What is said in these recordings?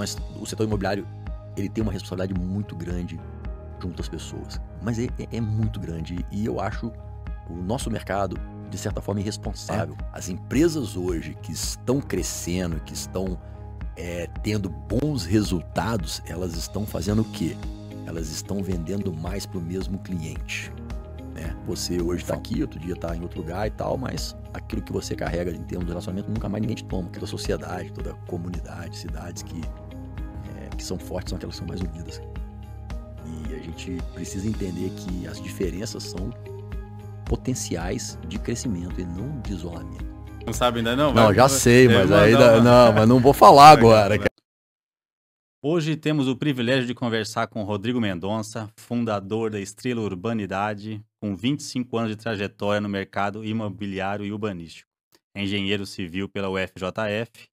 o setor imobiliário, ele tem uma responsabilidade muito grande junto às pessoas. Mas é muito grande. E eu acho o nosso mercado, de certa forma, irresponsável. As empresas hoje que estão crescendo, que estão tendo bons resultados, elas estão fazendo o quê? Elas estão vendendo mais para o mesmo cliente. Né? Você hoje está aqui, outro dia está em outro lugar e tal, mas aquilo que você carrega em termos de relacionamento nunca mais ninguém te toma. Toda a sociedade, toda a comunidade, cidades que são fortes são aquelas que são mais unidas. E a gente precisa entender que as diferenças são potenciais de crescimento e não de isolamento. Não sabe ainda não? Não, já sei, mas ainda não, mas não vou falar agora. Hoje temos o privilégio de conversar com Rodrigo Mendonça, fundador da Estrela Urbanidade, com 25 anos de trajetória no mercado imobiliário e urbanístico. É engenheiro civil pela UFJF,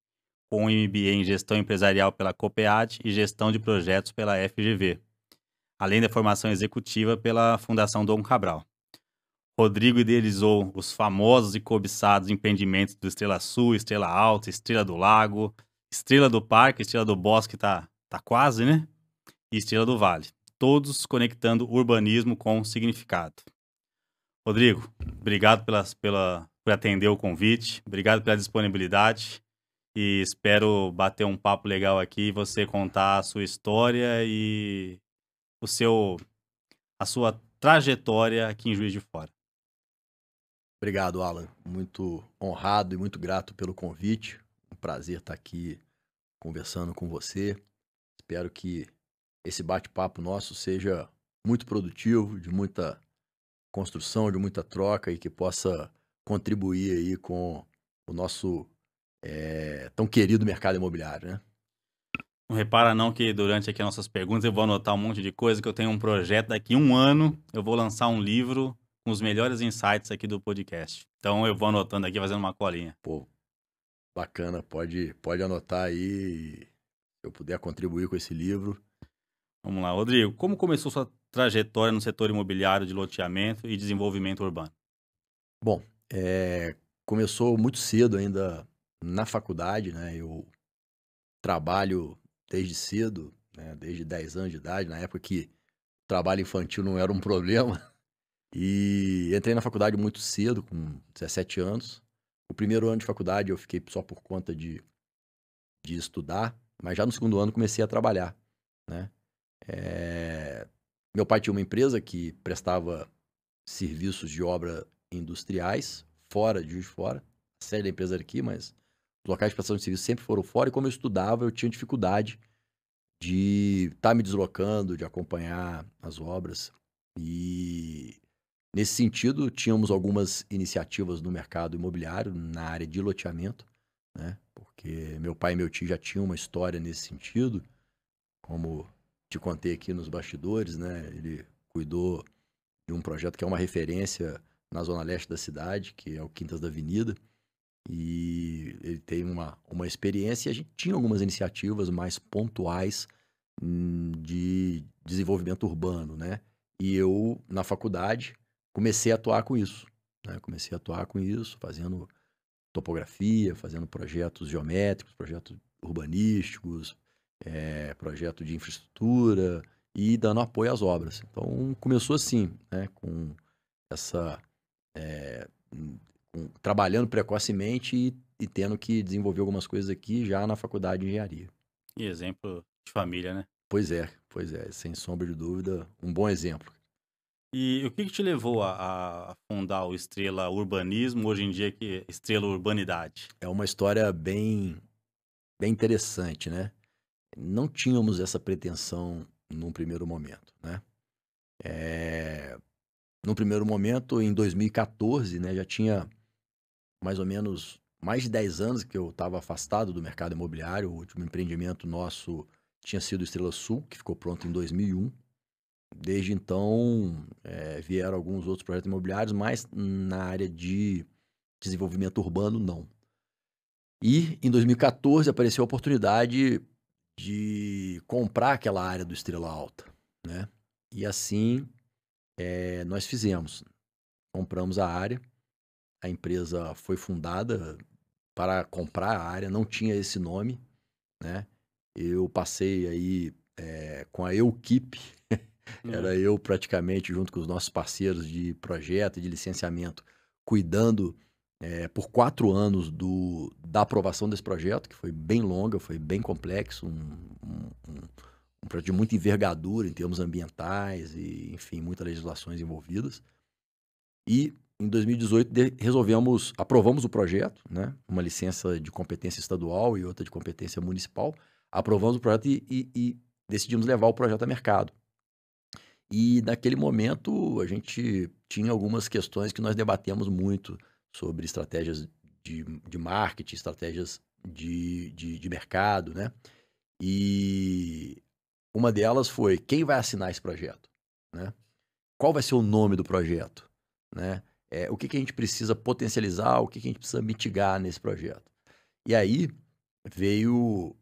com MBA em Gestão Empresarial pela COPEAD e Gestão de Projetos pela FGV, além da formação executiva pela Fundação Dom Cabral. Rodrigo idealizou os famosos e cobiçados empreendimentos do Estrela Sul, Estrela Alta, Estrela do Lago, Estrela do Parque, Estrela do Bosque, tá quase, né? E Estrela do Vale. Todos conectando urbanismo com significado. Rodrigo, obrigado por atender o convite, obrigado pela disponibilidade e espero bater um papo legal aqui e você contar a sua história e a sua trajetória aqui em Juiz de Fora. Obrigado, Alan. Muito honrado e muito grato pelo convite. Um prazer estar aqui conversando com você. Espero que esse bate-papo nosso seja muito produtivo, de muita construção, de muita troca e que possa contribuir aí com o nosso tão querido mercado imobiliário, né? Não repara não que durante aqui as nossas perguntas eu vou anotar um monte de coisa, que eu tenho um projeto daqui a 1 ano, eu vou lançar um livro com os melhores insights aqui do podcast. Então eu vou anotando aqui, fazendo uma colinha. Pô, bacana, pode anotar aí, se eu puder contribuir com esse livro. Vamos lá, Rodrigo, como começou sua trajetória no setor imobiliário de loteamento e desenvolvimento urbano? Bom, começou muito cedo ainda na faculdade, né? Eu trabalho desde cedo, né? Desde 10 anos de idade, na época que o trabalho infantil não era um problema. E entrei na faculdade muito cedo, com 17 anos. O primeiro ano de faculdade eu fiquei só por conta de estudar, mas já no segundo ano comecei a trabalhar, né? Meu pai tinha uma empresa que prestava serviços de obra industriais fora de Juiz de Fora. A sede da empresa era aqui, mas os locais de prestação de serviço sempre foram fora. E como eu estudava, eu tinha dificuldade de estar me deslocando, de acompanhar as obras. E nesse sentido, tínhamos algumas iniciativas no mercado imobiliário, na área de loteamento, né? Porque meu pai e meu tio já tinham uma história nesse sentido, como te contei aqui nos bastidores, né? Ele cuidou de um projeto que é uma referência na zona leste da cidade, que é o Quintas da Avenida, e ele tem uma experiência, e a gente tinha algumas iniciativas mais pontuais de desenvolvimento urbano, né? E eu, na faculdade, comecei a atuar com isso, né? Comecei a atuar com isso, fazendo topografia, fazendo projetos geométricos, projetos urbanísticos, projeto de infraestrutura e dando apoio às obras. Então, começou assim, né? Com essa... trabalhando precocemente e tendo que desenvolver algumas coisas aqui já na faculdade de engenharia. E exemplo de família, né? Pois é, sem sombra de dúvida, um bom exemplo. E o que te levou a fundar o Estrela Urbanismo, hoje em dia que é Estrela Urbanidade? É uma história bem interessante, né? Não tínhamos essa pretensão num primeiro momento, né? Num primeiro momento, em 2014, né, já tinha mais ou menos mais de 10 anos que eu estava afastado do mercado imobiliário. O último empreendimento nosso tinha sido Estrela Sul, que ficou pronto em 2001. Desde então, vieram alguns outros projetos imobiliários, mas na área de desenvolvimento urbano, não. E em 2014 apareceu a oportunidade de comprar aquela área do Estrela Alta, né? E assim nós fizemos. Compramos a área, a empresa foi fundada para comprar a área, não tinha esse nome, né? eu passei aí com a Eukip, É. era eu praticamente junto com os nossos parceiros de projeto e de licenciamento, cuidando por 4 anos da aprovação desse projeto, que foi bem longa, foi bem complexo, um projeto de muita envergadura em termos ambientais e, enfim, muitas legislações envolvidas. E em 2018 aprovamos o projeto, né? Uma licença de competência estadual e outra de competência municipal. Aprovamos o projeto e decidimos levar o projeto a mercado. E naquele momento a gente tinha algumas questões que nós debatemos muito sobre estratégias de marketing, estratégias de mercado, né? E uma delas foi quem vai assinar esse projeto, né? Qual vai ser o nome do projeto, né? O que a gente precisa potencializar, o que a gente precisa mitigar nesse projeto. E aí veio,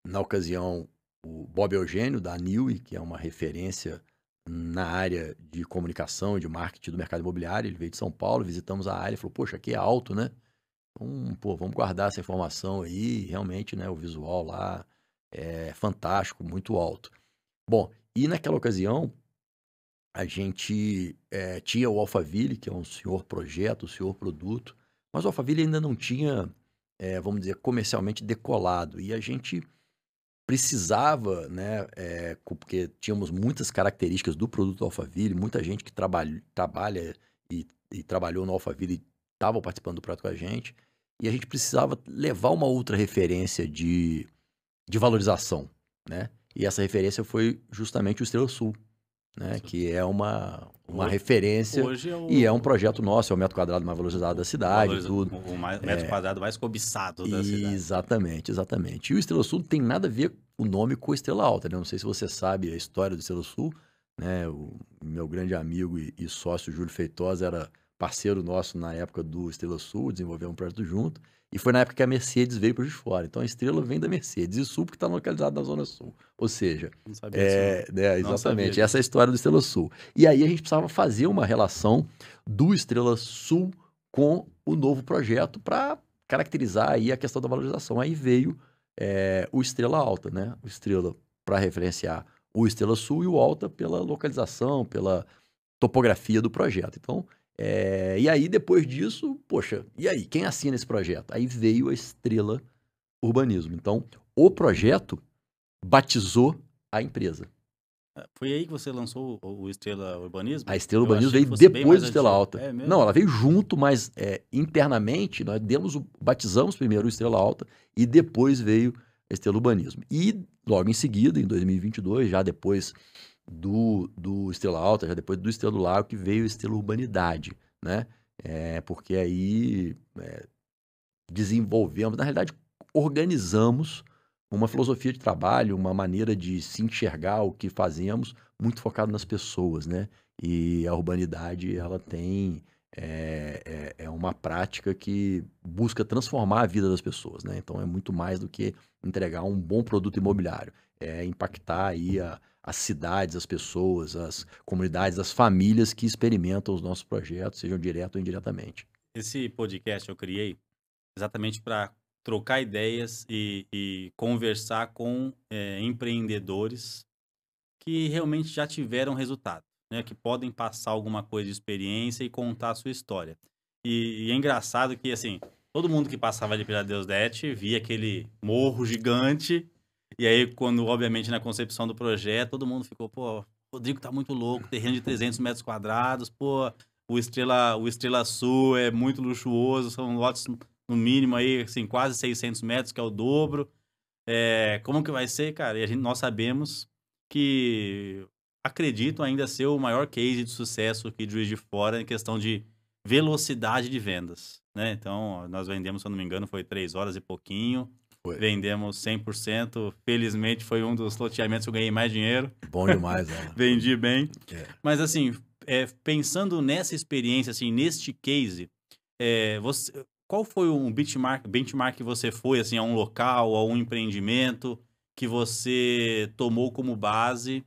na ocasião, o Bob Eugênio, da Neoway, que é uma referência na área de comunicação e de marketing do mercado imobiliário. Ele veio de São Paulo, visitamos a área e falou, poxa, aqui é alto, né? Então, pô, vamos guardar essa informação aí. Realmente, né, o visual lá é fantástico, muito alto. Bom, e naquela ocasião, a gente tinha o Alphaville, que é um senhor projeto, um senhor produto, mas o Alphaville ainda não tinha, vamos dizer, comercialmente decolado. E a gente precisava, né, porque tínhamos muitas características do produto Alphaville, muita gente que trabalha e trabalhou no Alphaville estava participando do projeto com a gente, e a gente precisava levar uma outra referência de valorização, né? E essa referência foi justamente o Estrela Sul, né? Que é uma referência Hoje é e é um o projeto nosso, é o metro quadrado mais valorizado da cidade e tudo. metro quadrado mais cobiçado da cidade. Exatamente, exatamente. E o Estrela Sul não tem nada a ver o nome com Estrela Alta, né? Não sei se você sabe a história do Estrela Sul, né? O meu grande amigo e sócio Júlio Feitosa era parceiro nosso na época do Estrela Sul, desenvolveu um projeto junto. E foi na época que a Mercedes veio para Juiz de Fora. Então a estrela vem da Mercedes e Sul porque está localizado na Zona Sul. Ou seja, Não sabia disso, não. né, Não sabia exatamente, disso. essa é a história do Estrela Sul. E aí a gente precisava fazer uma relação do Estrela Sul com o novo projeto para caracterizar aí a questão da valorização. Aí veio o Estrela Alta, né? O Estrela para referenciar o Estrela Sul e o Alta pela localização, pela topografia do projeto. Então, e aí depois disso, poxa, e aí, quem assina esse projeto? Aí veio a Estrela Urbanismo. Então, o projeto batizou a empresa. Foi aí que você lançou o Estrela Urbanismo? A Estrela Eu Urbanismo achei que veio fosse bem depois mais do Estrela antigo. Alta. É Não, mesmo? ela veio junto, mas internamente nós batizamos primeiro o Estrela Alta e depois veio a Estrela Urbanismo. E logo em seguida, em 2022, já depois do Estrela Alta, já depois do Estrela do Lago, que veio a Estrela Urbanidade, né? Porque aí desenvolvemos, na realidade, organizamos uma filosofia de trabalho, uma maneira de se enxergar o que fazemos, muito focado nas pessoas, né? E a urbanidade, ela tem uma prática que busca transformar a vida das pessoas, né? Então é muito mais do que entregar um bom produto imobiliário, é impactar aí as cidades, as pessoas, as comunidades, as famílias que experimentam os nossos projetos, sejam direto ou indiretamente. Esse podcast eu criei exatamente para trocar ideias e conversar com empreendedores que realmente já tiveram resultado, né? Que podem passar alguma coisa de experiência e contar a sua história. E é engraçado que, assim, todo mundo que passava ali pela Deusdete via aquele morro gigante. E aí, quando, obviamente, na concepção do projeto, todo mundo ficou, pô, o Rodrigo tá muito louco, terreno de 300 metros quadrados, pô, o Estrela Sul é muito luxuoso, são lotes, no mínimo, aí, assim, quase 600 metros, que é o dobro. Como que vai ser, cara? E nós sabemos que acredito ainda ser o maior case de sucesso aqui de Juiz de Fora em questão de velocidade de vendas, né? Então, nós vendemos, se eu não me engano, foi 3 horas e pouquinho. Foi. Vendemos 100%. Felizmente, foi um dos loteamentos que eu ganhei mais dinheiro. Bom demais, Alan. Vendi bem. É. Mas, assim, pensando nessa experiência, assim, neste case, qual foi um benchmark que você foi, assim, a um local, a um empreendimento que você tomou como base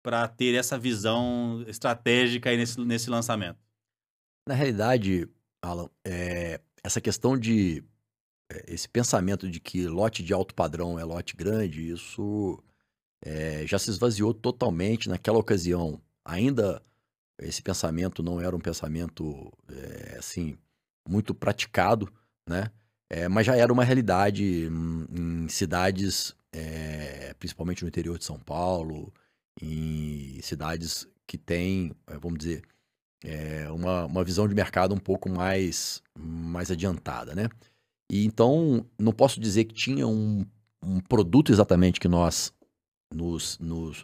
para ter essa visão estratégica aí nesse lançamento? Na realidade, Alan, essa questão de esse pensamento de que lote de alto padrão é lote grande, isso já se esvaziou totalmente naquela ocasião. Ainda esse pensamento não era um pensamento, assim, muito praticado, né? Mas já era uma realidade em cidades, principalmente no interior de São Paulo, em cidades que têm, vamos dizer, uma visão de mercado um pouco mais adiantada, né? E então, não posso dizer que tinha um produto exatamente que nós nos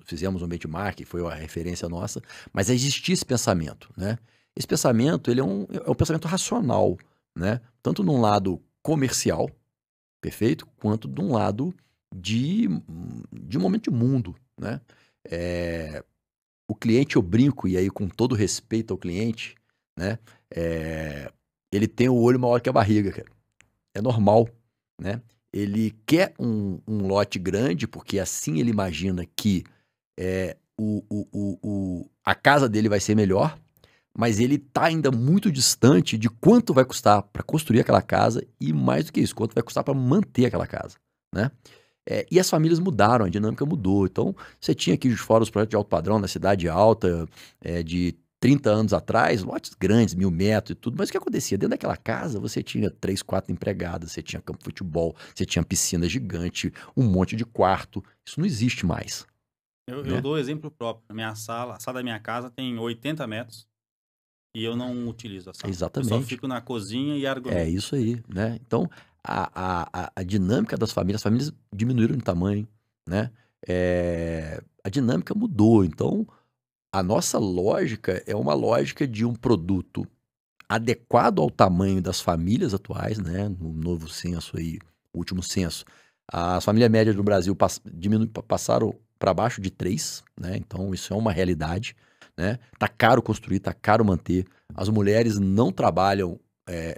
fizemos um benchmark, foi a referência nossa, mas existia esse pensamento, né? Esse pensamento, ele é um pensamento racional, né? Tanto num lado comercial, perfeito, quanto de um lado de momento de mundo, né? Eh, o cliente, eu brinco, e aí com todo respeito ao cliente, né? Eh, ele tem o olho maior que a barriga, cara. É normal, né? Ele quer um lote grande, porque assim ele imagina que a casa dele vai ser melhor, mas ele está ainda muito distante de quanto vai custar para construir aquela casa e, mais do que isso, quanto vai custar para manter aquela casa, né? E as famílias mudaram, a dinâmica mudou. Então, você tinha aqui de fora os projetos de alto padrão na cidade alta, de 30 anos atrás, lotes grandes, 1.000 metros e tudo. Mas o que acontecia? Dentro daquela casa, você tinha 3, 4 empregadas, você tinha campo de futebol, você tinha piscina gigante, um monte de quarto. Isso não existe mais, Eu né? dou exemplo próprio. A sala da minha casa tem 80 metros e eu não utilizo a sala. Eu só Exatamente. fico na cozinha e É argumento. isso aí, né? Então, a dinâmica das famílias, as famílias diminuíram de tamanho, né? A dinâmica mudou. Então, a nossa lógica é uma lógica de um produto adequado ao tamanho das famílias atuais, né? No novo censo aí, o último censo, as famílias médias do Brasil passaram para baixo de 3, né? Então, isso é uma realidade, né? Tá caro construir, tá caro manter. As mulheres não trabalham,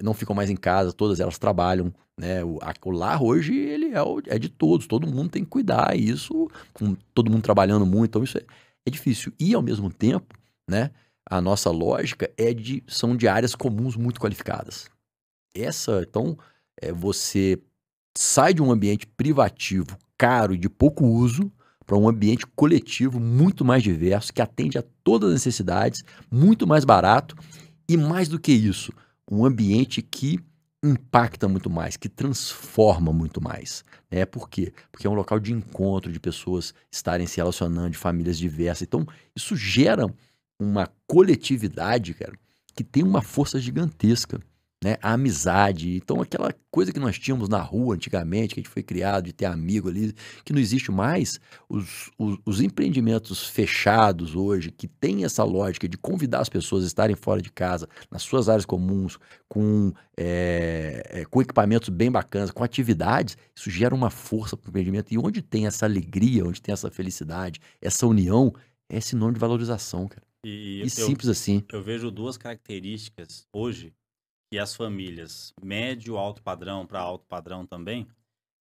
não ficam mais em casa, todas elas trabalham, né? O lar hoje, ele é de todos, todo mundo tem que cuidar, e isso, com todo mundo trabalhando muito, então isso é difícil. E, ao mesmo tempo, né? A nossa lógica são de áreas comuns muito qualificadas. Então, você sai de um ambiente privativo, caro e de pouco uso, para um ambiente coletivo muito mais diverso, que atende a todas as necessidades, muito mais barato e, mais do que isso, um ambiente que impacta muito mais, que transforma muito mais, né? Por quê? Porque é um local de encontro, de pessoas estarem se relacionando, de famílias diversas. Então, isso gera uma coletividade, cara, que tem uma força gigantesca, né? A amizade. Então, aquela coisa que nós tínhamos na rua antigamente, que a gente foi criado, de ter amigo ali, que não existe mais. Os empreendimentos fechados hoje, que têm essa lógica de convidar as pessoas a estarem fora de casa, nas suas áreas comuns, com equipamentos bem bacanas, com atividades, isso gera uma força para o empreendimento. E onde tem essa alegria, onde tem essa felicidade, essa união, é sinônimo de valorização, cara. E E simples assim. eu vejo duas características hoje que as famílias médio, alto padrão para alto padrão também,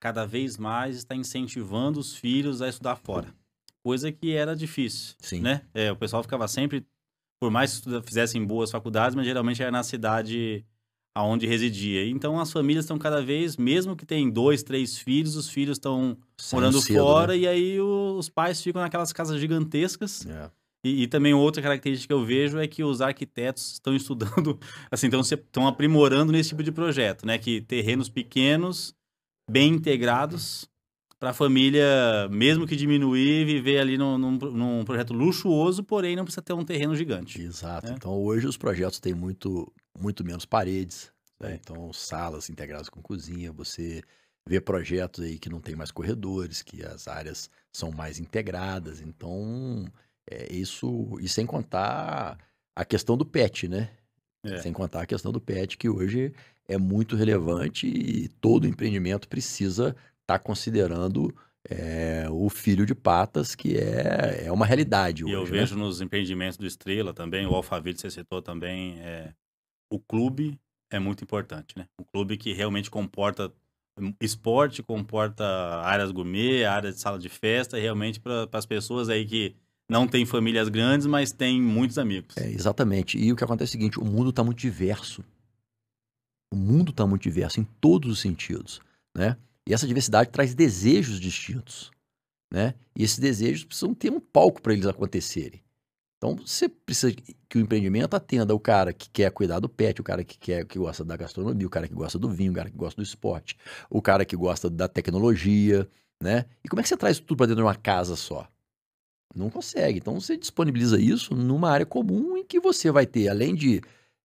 cada vez mais está incentivando os filhos a estudar fora. Coisa que era difícil, Sim. né? O pessoal ficava sempre, por mais que fizessem boas faculdades, mas geralmente era na cidade aonde residia. Então as famílias estão cada vez, mesmo que tenham 2, 3 filhos, os filhos estão Saindo morando cedo, né? fora e aí os pais ficam naquelas casas gigantescas. É. E também outra característica que eu vejo é que os arquitetos estão estudando, assim, estão aprimorando nesse tipo de projeto, né? Que terrenos pequenos, bem integrados, para a família, mesmo que diminuir, viver ali num projeto luxuoso, porém não precisa ter um terreno gigante, Exato. né? Então, hoje os projetos têm muito menos paredes, né? É. Então, salas integradas com cozinha. Você vê projetos aí que não tem mais corredores, que as áreas são mais integradas. Então, isso. E sem contar a questão do pet, né? É. Sem contar a questão do pet, que hoje é muito relevante e todo empreendimento precisa estar considerando o filho de patas, que é uma realidade E eu hoje, né? vejo nos empreendimentos do Estrela também, o Alphaville, você citou também, o clube é muito importante, né? Um clube que realmente comporta esporte, comporta áreas gourmet, áreas de sala de festa, realmente para as pessoas aí que não têm famílias grandes, mas têm muitos amigos. Exatamente. E o que acontece é o seguinte, o mundo está muito diverso. O mundo está muito diverso em todos os sentidos, né? E essa diversidade traz desejos distintos, né? E esses desejos precisam ter um palco para eles acontecerem. Então, você precisa que o empreendimento atenda o cara que quer cuidar do pet, o cara que gosta da gastronomia, o cara que gosta do vinho, o cara que gosta do esporte, o cara que gosta da tecnologia, né? E como é que você traz tudo para dentro de uma casa só? Não consegue. Então, você disponibiliza isso numa área comum em que você vai ter, além de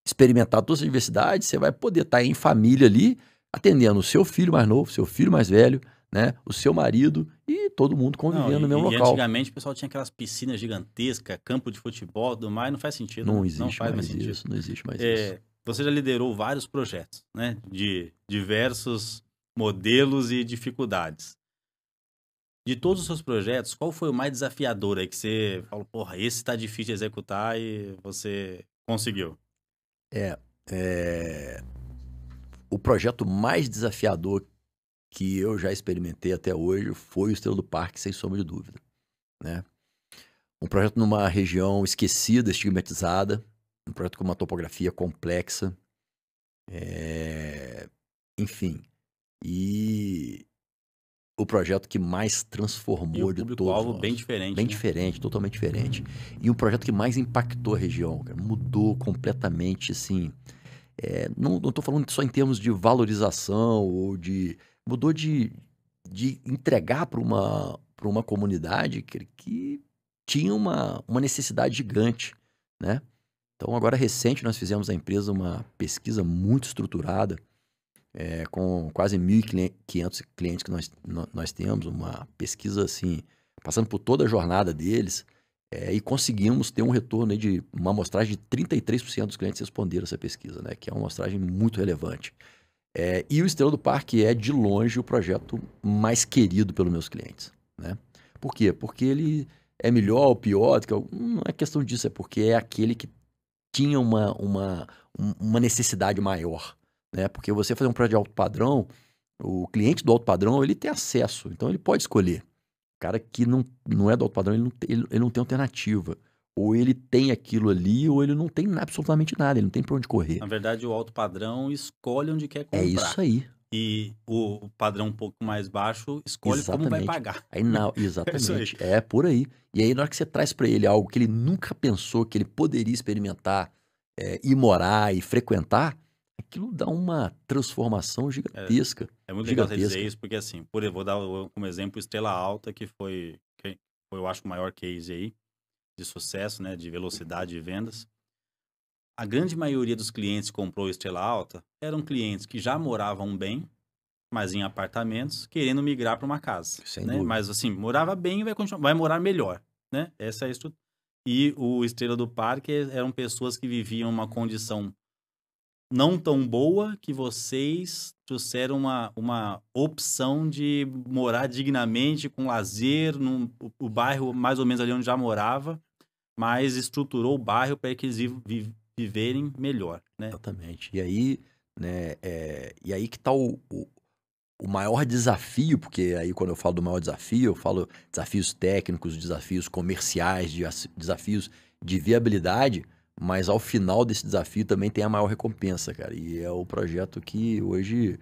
experimentar toda essa diversidade, você vai poder estar em família ali, atendendo o seu filho mais novo, seu filho mais velho, né? O seu marido e todo mundo Não, convivendo no mesmo e local. antigamente o pessoal tinha aquelas piscinas gigantescas, campo de futebol, do mais, não faz sentido, Não né? Não existe faz mais mais sentido. isso, não existe mais isso. Você já liderou vários projetos, né? De diversos modelos e dificuldades. De todos os seus projetos, qual foi o mais desafiador aí que você falou, porra, esse tá difícil de executar e você conseguiu? É, é, o projeto mais desafiador que eu já experimentei até hoje foi o Estrela do Parque, sem sombra de dúvida, né? Um projeto numa região esquecida, estigmatizada, um projeto com uma topografia complexa, é, enfim, e o projeto que mais E o transformou de todos público-alvo bem nós. diferente, Bem né? diferente, totalmente diferente. E o projeto que mais impactou a região, cara, mudou completamente, assim. Não estou falando só em termos de valorização ou de. Mudou de entregar para uma comunidade que tinha uma necessidade gigante, né? Então, agora recente, nós fizemos na empresa uma pesquisa muito estruturada, com quase 1.500 clientes que nós temos, uma pesquisa assim, passando por toda a jornada deles, e conseguimos ter um retorno aí de uma amostragem de 33% dos clientes responderam essa pesquisa, né? Que é uma amostragem muito relevante. E o Estrela do Parque é, de longe, o projeto mais querido pelos meus clientes, né? Por quê? Porque ele é melhor ou pior, não é questão disso, é porque é aquele que tinha uma necessidade maior, né? Porque você fazer um projeto de alto padrão, o cliente do alto padrão, ele tem acesso, então ele pode escolher. O cara que não é do alto padrão, ele não tem alternativa. Ou ele tem aquilo ali, ou ele não tem absolutamente nada, ele não tem pra onde correr. Na verdade, o alto padrão escolhe onde quer É comprar. isso aí, E o padrão um pouco mais baixo escolhe como vai exatamente. pagar. Aí, É isso aí. exatamente, é por aí. E aí, na hora que você traz pra ele algo que ele nunca pensou que ele poderia experimentar, ir morar e frequentar, aquilo dá uma transformação É, gigantesca. é muito legal você dizer Gigantesca. isso, porque assim, eu vou dar como exemplo Estrela Alta, que foi, eu acho, o maior case aí de sucesso, né, de velocidade de vendas. A grande maioria dos clientes que comprou Estrela Alta eram clientes que já moravam bem, mas em apartamentos, querendo migrar para uma casa, Sem né? dúvida. Mas assim, morava bem e vai morar melhor, né? Essa é a estrutura. E o Estrela do Parque eram pessoas que viviam uma condição não tão boa que vocês trouxeram uma opção de morar dignamente, com lazer, o bairro mais ou menos ali onde já morava, mas estruturou o bairro para que eles viverem melhor, né? Exatamente. E aí, né, e aí que tá o maior desafio, porque aí quando eu falo do maior desafio, eu falo desafios técnicos, desafios comerciais, desafios de viabilidade, mas ao final desse desafio também tem a maior recompensa, cara. E é o projeto que hoje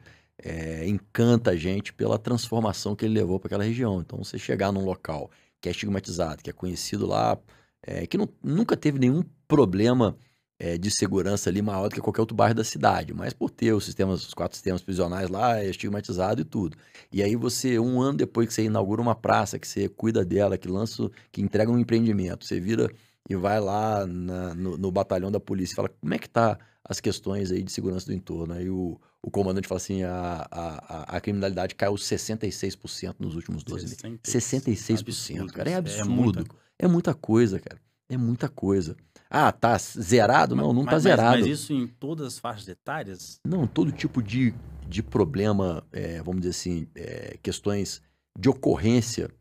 encanta a gente pela transformação que ele levou para aquela região. Então, você chegar num local que é estigmatizado, que é conhecido lá, que nunca teve nenhum problema de segurança ali maior do que qualquer outro bairro da cidade, mas por ter os 4 sistemas prisionais lá, é estigmatizado e tudo. E aí você, um ano depois que você inaugura uma praça, que você cuida dela, que entrega um empreendimento, você vira e vai lá no batalhão da polícia e fala, como é que tá as questões aí de segurança do entorno? Aí o comandante fala assim, a criminalidade caiu 66% nos últimos 12 meses. 66%, Absurdo cara, é isso. É muita absurdo. coisa. É muita coisa, cara. É muita coisa. Ah, tá zerado? Não, não tá Mas zerado. isso em todas as faixas etárias? Não, todo tipo de problema, vamos dizer assim, questões de ocorrência,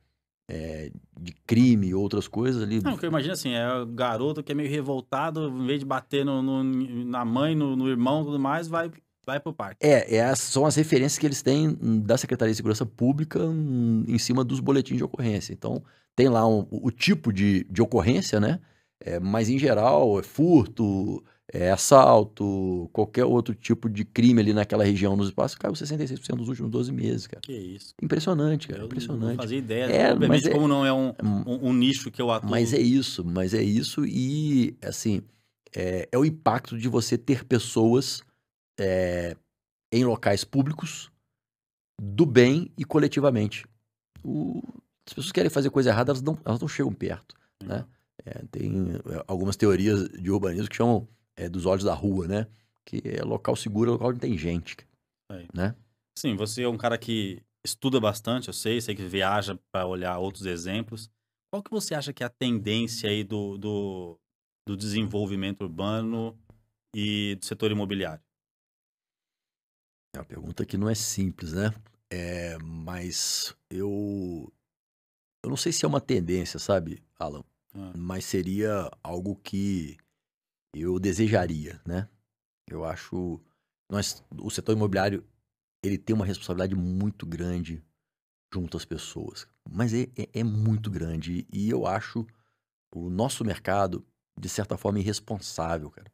de crime e outras coisas ali. Não, o que eu imagino assim, é o garoto que é meio revoltado, em vez de bater na mãe, no irmão e tudo mais, vai pro parque. São as referências que eles têm da Secretaria de Segurança Pública em cima dos boletins de ocorrência. Então, tem lá o tipo de ocorrência, né? Mas, em geral, é furto, assalto, qualquer outro tipo de crime ali naquela região, nos espaços, caiu 66% nos últimos 12 meses, cara. Que isso. Impressionante, cara, Eu não impressionante. fazia ideia. Mas Obviamente, como não é um nicho que eu mas atuo. é isso e, assim, é o impacto de você ter pessoas em locais públicos do bem e coletivamente. As pessoas querem fazer coisa errada, elas não chegam perto, né? Tem algumas teorias de urbanismo que chamam dos olhos da rua, né? Que é local seguro, é local onde tem gente, Aí. né? Sim, você é um cara que estuda bastante, eu sei que viaja para olhar outros exemplos. Qual que você acha que é a tendência aí do desenvolvimento urbano e do setor imobiliário? É uma pergunta que não é simples, né? Mas eu não sei se é uma tendência, sabe, Alan? Ah, Mas seria algo que eu desejaria, né? Eu acho o setor imobiliário, ele tem uma responsabilidade muito grande junto às pessoas, mas é muito grande e eu acho o nosso mercado, de certa forma, irresponsável, cara.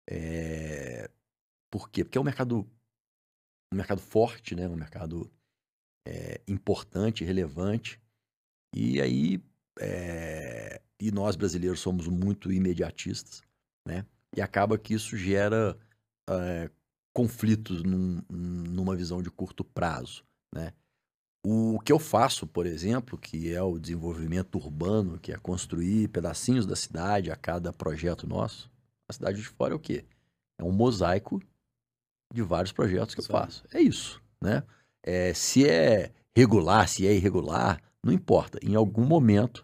É, por quê? Porque é um mercado forte, né? Um mercado importante, relevante. E aí, e nós brasileiros somos muito imediatistas, né? E acaba que isso gera conflitos numa visão de curto prazo, né? O que eu faço, por exemplo, que é o desenvolvimento urbano, que é construir pedacinhos da cidade a cada projeto nosso, a cidade de fora é o quê? É um mosaico de vários projetos que eu isso aí. faço. É isso, né? Se é regular, se é irregular, não importa. Em algum momento,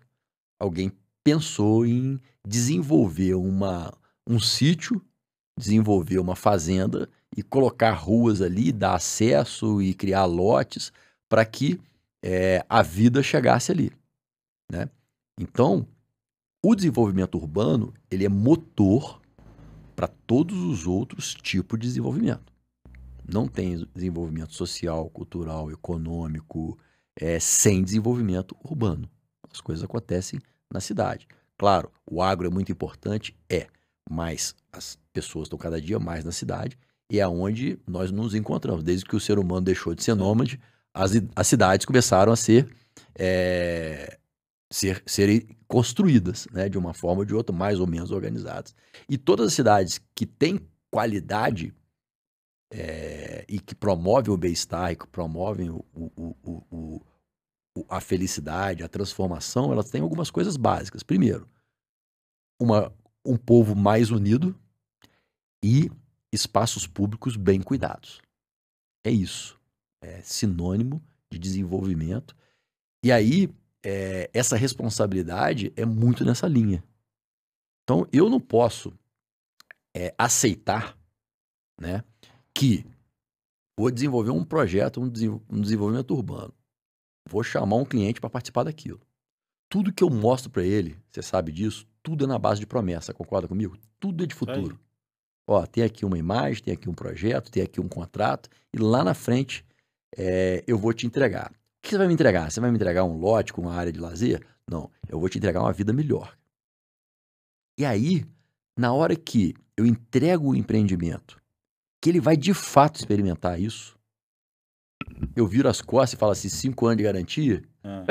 alguém pensou em desenvolver um sítio, desenvolver uma fazenda e colocar ruas ali, dar acesso e criar lotes para que a vida chegasse ali, né? Então, o desenvolvimento urbano, ele é motor para todos os outros tipos de desenvolvimento. Não tem desenvolvimento social, cultural, econômico, sem desenvolvimento urbano. As coisas acontecem na cidade. Claro, o agro é muito importante, mas as pessoas estão cada dia mais na cidade e é onde nós nos encontramos. Desde que o ser humano deixou de ser Isso aí. nômade, as cidades começaram a serem construídas, né, de uma forma ou de outra, mais ou menos organizadas. E todas as cidades que têm qualidade e que promovem o bem-estar, e que promovem a felicidade, a transformação, elas têm algumas coisas básicas. Primeiro, um povo mais unido e espaços públicos bem cuidados. É isso. É sinônimo de desenvolvimento. E aí, essa responsabilidade é muito nessa linha. Então, eu não posso aceitar, né, que vou desenvolver um projeto, um desenvolvimento urbano. Vou chamar um cliente para participar daquilo. Tudo que eu mostro para ele, você sabe disso, tudo é na base de promessa, concorda comigo? Tudo é de Isso aí. futuro. Ó, tem aqui uma imagem, tem aqui um projeto, tem aqui um contrato, e lá na frente eu vou te entregar. O que você vai me entregar? Você vai me entregar um lote com uma área de lazer? Não, eu vou te entregar uma vida melhor. E aí, na hora que eu entrego o empreendimento, que ele vai de fato experimentar isso, eu viro as costas e falo assim, 5 anos de garantia, Ah,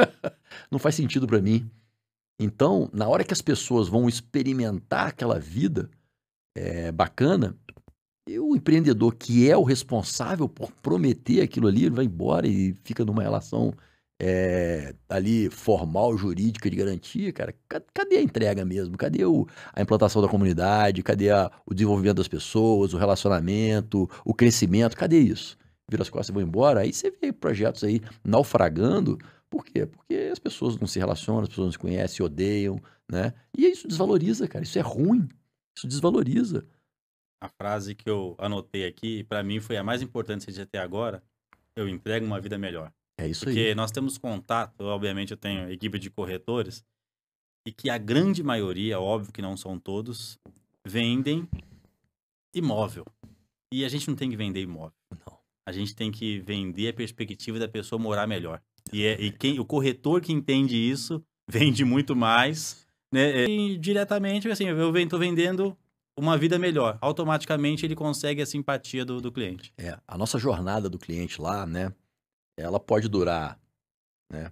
não faz sentido para mim. Então, na hora que as pessoas vão experimentar aquela vida bacana, o empreendedor que é o responsável por prometer aquilo ali, ele vai embora e fica numa relação ali formal, jurídica de garantia, cara. Cadê a entrega mesmo? Cadê a implantação da comunidade? Cadê o desenvolvimento das pessoas, o relacionamento, o crescimento? Cadê isso? Vira as costas e vão embora. Aí você vê projetos aí naufragando. Por quê? Porque as pessoas não se relacionam, as pessoas não se conhecem, se odeiam, né? E isso desvaloriza, cara. Isso é ruim. Isso desvaloriza. a frase que eu anotei aqui, para mim foi a mais importante de até agora. Eu entrego uma vida melhor. É isso aí. Porque nós temos contato, obviamente eu tenho equipe de corretores, e que a grande maioria, óbvio que não são todos, vendem imóvel. E a gente não tem que vender imóvel. Não. A gente tem que vender a perspectiva da pessoa morar melhor. O corretor que entende isso vende muito mais, né? E diretamente, assim, tô vendendo uma vida melhor. Automaticamente ele consegue a simpatia do cliente. A nossa jornada do cliente lá, né? Ela pode durar, né?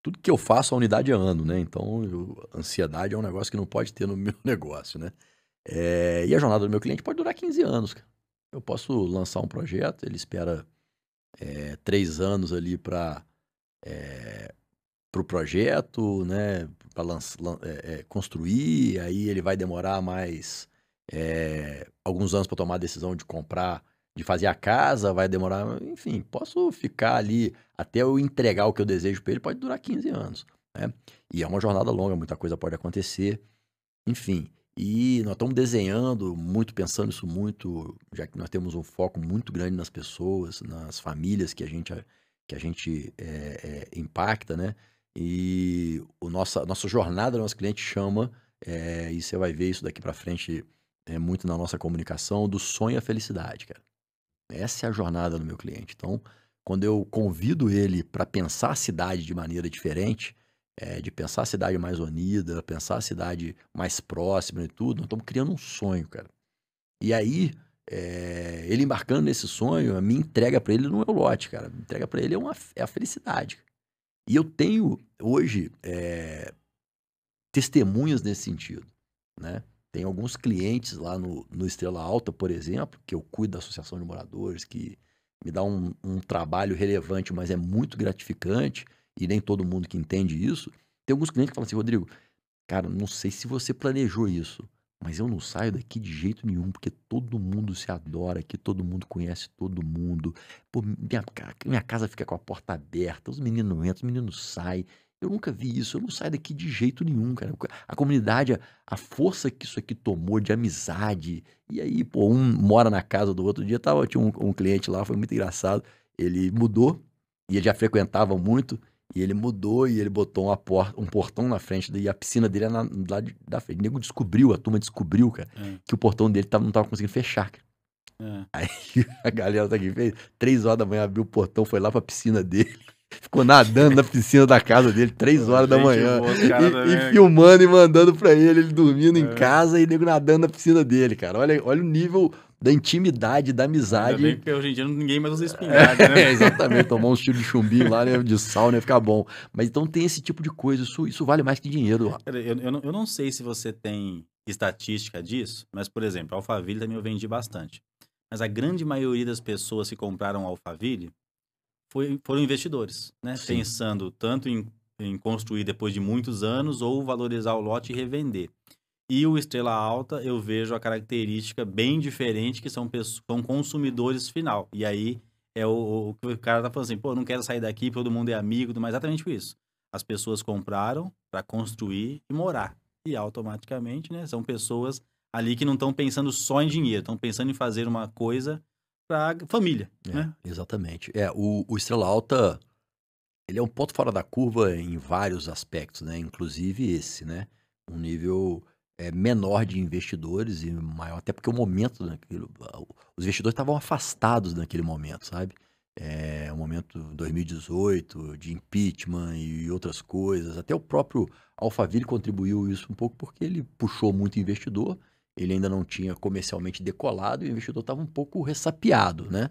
Tudo que eu faço, a unidade é ano, né? Então, ansiedade é um negócio que não pode ter no meu negócio, né? E a jornada do meu cliente pode durar 15 anos, cara. Eu posso lançar um projeto, ele espera 3 anos ali para o projeto, né? Para construir, aí ele vai demorar mais alguns anos para tomar a decisão de comprar, de fazer a casa, vai demorar, enfim, posso ficar ali até eu entregar o que eu desejo para ele, pode durar 15 anos, né? E é uma jornada longa, muita coisa pode acontecer, enfim. E nós estamos desenhando muito, pensando isso muito, já que nós temos um foco muito grande nas pessoas, nas famílias que a gente impacta, né? E nossa jornada do nosso cliente chama, e você vai ver isso daqui para frente muito na nossa comunicação, do sonho à felicidade, cara. Essa é a jornada do meu cliente. Então, quando eu convido ele para pensar a cidade de maneira diferente, de pensar a cidade mais unida, pensar a cidade mais próxima e tudo, nós estamos criando um sonho, cara. E aí, ele embarcando nesse sonho, a minha entrega para ele não é o lote, cara. A minha entrega para ele é a felicidade. E eu tenho, hoje, testemunhas nesse sentido, né? Tem alguns clientes lá no Estrela Alta, por exemplo, que eu cuido da associação de moradores, que me dá um trabalho relevante, mas é muito gratificante, e nem todo mundo que entende isso. Tem alguns clientes que falam assim, Rodrigo, cara, não sei se você planejou isso, mas eu não saio daqui de jeito nenhum, porque todo mundo se adora aqui, todo mundo conhece todo mundo. Pô, minha casa fica com a porta aberta, os meninos entram, os meninos saem. Eu nunca vi isso, eu não saio daqui de jeito nenhum, cara. A comunidade, a força que isso aqui tomou de amizade. E aí, pô, um mora na casa do outro. Dia tinha um cliente lá, foi muito engraçado. Ele mudou, e ele já frequentava muito, e ele mudou e ele botou um portão na frente, e a piscina dele era lá da frente. O nego descobriu, a turma descobriu, cara, que o portão dele não tava conseguindo fechar, cara. Aí a galera daqui fez 3 horas da manhã, abriu o portão, foi lá pra piscina dele. Ficou nadando na piscina da casa dele, 3 horas da manhã. E filmando e mandando pra ele dormindo em casa e nego nadando na piscina dele, cara. Olha o nível da intimidade, da amizade. Ainda bem que hoje em dia ninguém mais usa espingarda, né? Exatamente, tomar um tiro de chumbinho lá, né, de sal, né, ficar bom. Mas então tem esse tipo de coisa, isso vale mais que dinheiro. Eu não sei se você tem estatística disso, mas, por exemplo, Alphaville também eu vendi bastante. Mas a grande maioria das pessoas que compraram Alphaville foram investidores, né? Sim. Pensando tanto em construir depois de muitos anos ou valorizar o lote e revender. E o Estrela Alta, eu vejo a característica bem diferente, que são consumidores final. E aí é o que o cara tá falando assim, pô, não quero sair daqui, todo mundo é amigo, mas exatamente por isso. As pessoas compraram para construir e morar. E automaticamente, né, são pessoas ali que não estão pensando só em dinheiro, estão pensando em fazer uma coisa para família, né? Exatamente. O Estrela Alta, ele é um ponto fora da curva em vários aspectos, né? Inclusive esse, né? Um nível menor de investidores e maior, até porque o momento daquilo, os investidores estavam afastados naquele momento, sabe? O momento 2018, de impeachment e outras coisas. Até o próprio Alphaville contribuiu isso um pouco porque ele puxou muito investidor. Ele ainda não tinha comercialmente decolado e o investidor estava um pouco ressapiado, né?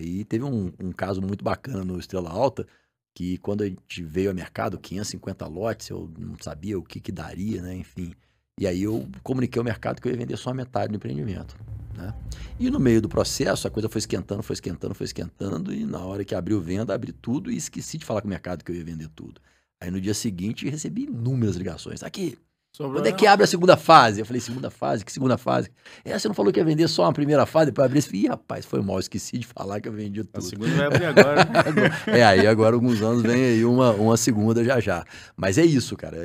E teve um caso muito bacana no Estrela Alta, que quando a gente veio ao mercado, 550 lotes, eu não sabia o que daria, né? Enfim. E aí eu comuniquei ao mercado que eu ia vender só a metade do empreendimento, né? E no meio do processo, a coisa foi esquentando, e na hora que abriu venda, abri tudo e esqueci de falar com o mercado que eu ia vender tudo. Aí no dia seguinte, recebi inúmeras ligações. Aqui, quando é que abre a segunda fase? Eu falei, segunda fase? Que segunda fase? Você não falou que ia vender só uma primeira fase, depois abrir? Ih, rapaz, foi mal, esqueci de falar que eu vendi tudo. A segunda vai abrir agora, né? Aí agora, alguns anos, vem aí uma segunda já. Mas é isso, cara.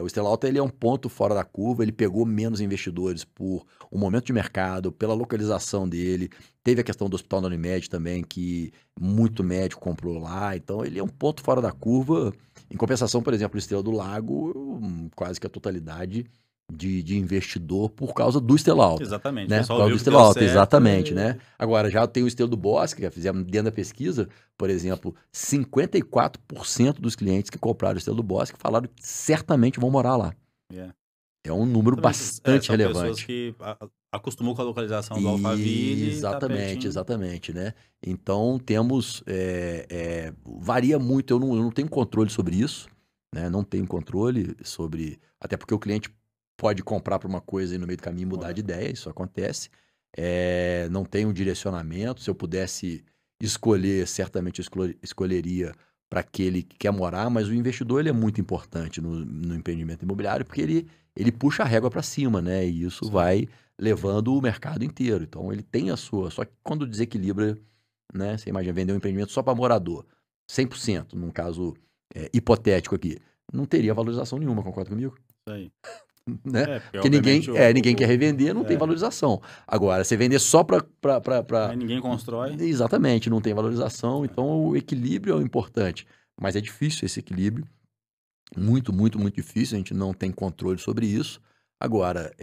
O Estrela Alta, ele é um ponto fora da curva, ele pegou menos investidores por um momento de mercado, pela localização dele. Teve a questão do Hospital da Unimed também, que muito médico comprou lá. Então, ele é um ponto fora da curva. Em compensação, por exemplo, o Estrela do Lago, quase que a totalidade de investidor por causa do Estrela Alta. Exatamente. Né? Por causa do Estrela Alta, exatamente, né? Agora, já tem o Estrela do Bosque, que fizemos dentro da pesquisa, por exemplo, 54% dos clientes que compraram o Estrela do Bosque falaram que certamente vão morar lá. É um número Também, bastante são pessoas relevante. que acostumou com a localização do Alphaville e tá Exatamente, pertinho. exatamente, né? Então temos, varia muito, eu não tenho controle sobre isso, né? Não tenho controle sobre, até porque o cliente pode comprar para uma coisa e no meio do caminho mudar Muda. de ideia, isso acontece. Não tenho um direcionamento, se eu pudesse escolher, certamente eu escolheria para aquele que quer morar, mas o investidor ele é muito importante no empreendimento imobiliário, porque ele puxa a régua para cima, né? E isso Sim. vai levando o mercado inteiro. Então ele tem a sua. Só que quando desequilibra, né? Você imagina vender um empreendimento só para morador, 100%, num caso hipotético aqui, não teria valorização nenhuma, concorda comigo? Isso aí. Né? Porque Porque ninguém, obviamente ninguém quer revender, não tem valorização. Agora, você vender só para. aí ninguém constrói. Exatamente, não tem valorização. É. Então o equilíbrio é o importante. Mas é difícil esse equilíbrio. Muito, muito, muito difícil, a gente não tem controle sobre isso. Agora,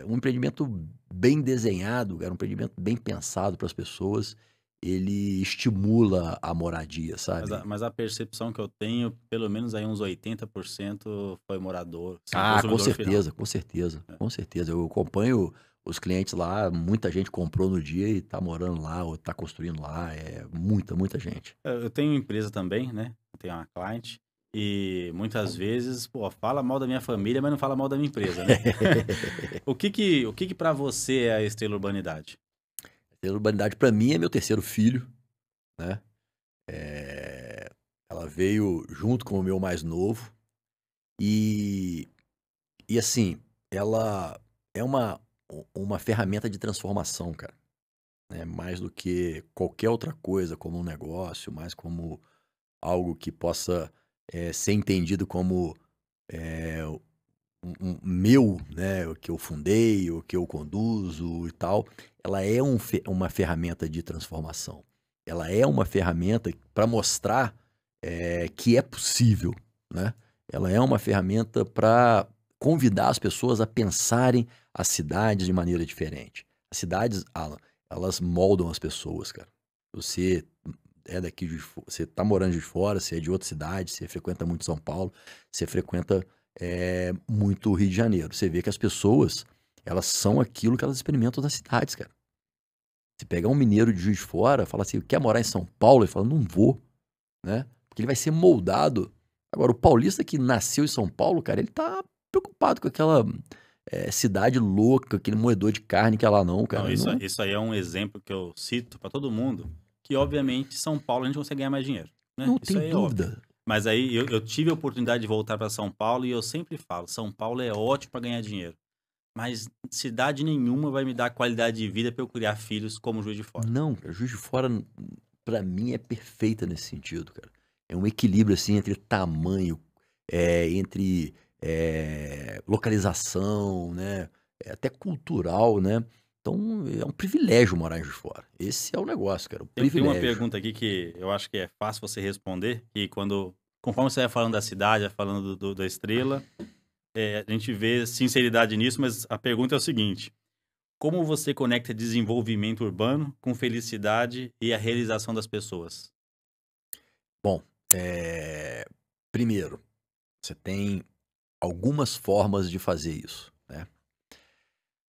um empreendimento bem desenhado, um empreendimento bem pensado para as pessoas, ele estimula a moradia, sabe? Mas a percepção que eu tenho, pelo menos aí uns 80% foi morador, sim, Ah, com consumidor final. certeza, com certeza, É. com certeza. Eu acompanho os clientes lá, muita gente comprou no dia e tá morando lá ou tá construindo lá, muita, muita gente. Eu tenho empresa também, né? Eu tenho uma cliente. E muitas vezes, pô, fala mal da minha família, mas não fala mal da minha empresa, né? O que para você é a Estrela Urbanidade? A urbanidade para mim é meu terceiro filho, né? Ela veio junto com o meu mais novo. E, e assim, ela é uma ferramenta de transformação, cara. Né? Mais do que qualquer outra coisa, como um negócio, mais como algo que possa ser entendido como é, meu, né? O que eu fundei, o que eu conduzo e tal. Ela é uma ferramenta de transformação. Ela é uma ferramenta para mostrar que é possível, né? Ela é uma ferramenta para convidar as pessoas a pensarem as cidades de maneira diferente. As cidades, Alan, elas moldam as pessoas, cara. Você é daqui você tá morando de fora, você é de outra cidade, você frequenta muito São Paulo, você frequenta muito Rio de Janeiro. Você vê que as pessoas, elas são aquilo que elas experimentam nas cidades, cara. Se pegar um mineiro de Juiz de Fora, fala assim, quer morar em São Paulo? Ele fala, não vou, né? Porque ele vai ser moldado. Agora, o paulista que nasceu em São Paulo, cara, ele tá preocupado com aquela cidade louca, aquele moedor de carne que é lá não, Não, cara. Não, isso aí é um exemplo que eu cito para todo mundo, que obviamente São Paulo a gente consegue ganhar mais dinheiro, né? não Isso tem aí é óbvio. dúvida. Mas aí eu tive a oportunidade de voltar para São Paulo e eu sempre falo, São Paulo é ótimo para ganhar dinheiro, mas cidade nenhuma vai me dar qualidade de vida para eu criar filhos como Juiz de Fora. Não, cara, Juiz de Fora, pra mim, é perfeita nesse sentido, cara. É um equilíbrio, assim, entre tamanho, entre localização, né? Até cultural, né? Então, é um privilégio morar em Juiz de Fora. Esse é o negócio, cara, o Tem uma privilégio. pergunta aqui que eu acho que é fácil você responder, e conforme você vai falando da cidade, vai falando da estrela, a gente vê sinceridade nisso, mas a pergunta é o seguinte: como você conecta desenvolvimento urbano com felicidade e a realização das pessoas? Bom, primeiro, você tem algumas formas de fazer isso, né?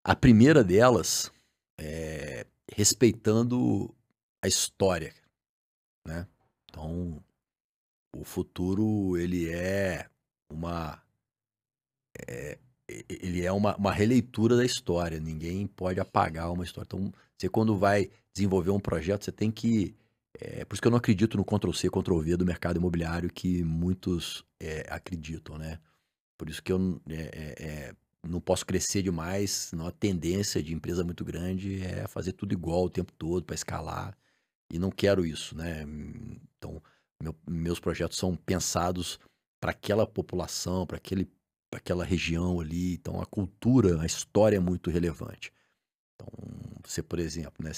A primeira delas é respeitando a história, né? Então, o futuro, uma, ele é uma releitura da história. Ninguém pode apagar uma história. Então, você quando vai desenvolver um projeto, você tem que... por isso que eu não acredito no Ctrl+C, Ctrl+V do mercado imobiliário que muitos acreditam, né? Por isso que eu não posso crescer demais, senão a tendência de empresa muito grande é fazer tudo igual o tempo todo para escalar. E não quero isso, né? Então, meus projetos são pensados para aquela população, para aquela região ali. Então, a cultura, a história é muito relevante. Então, você, por exemplo, né?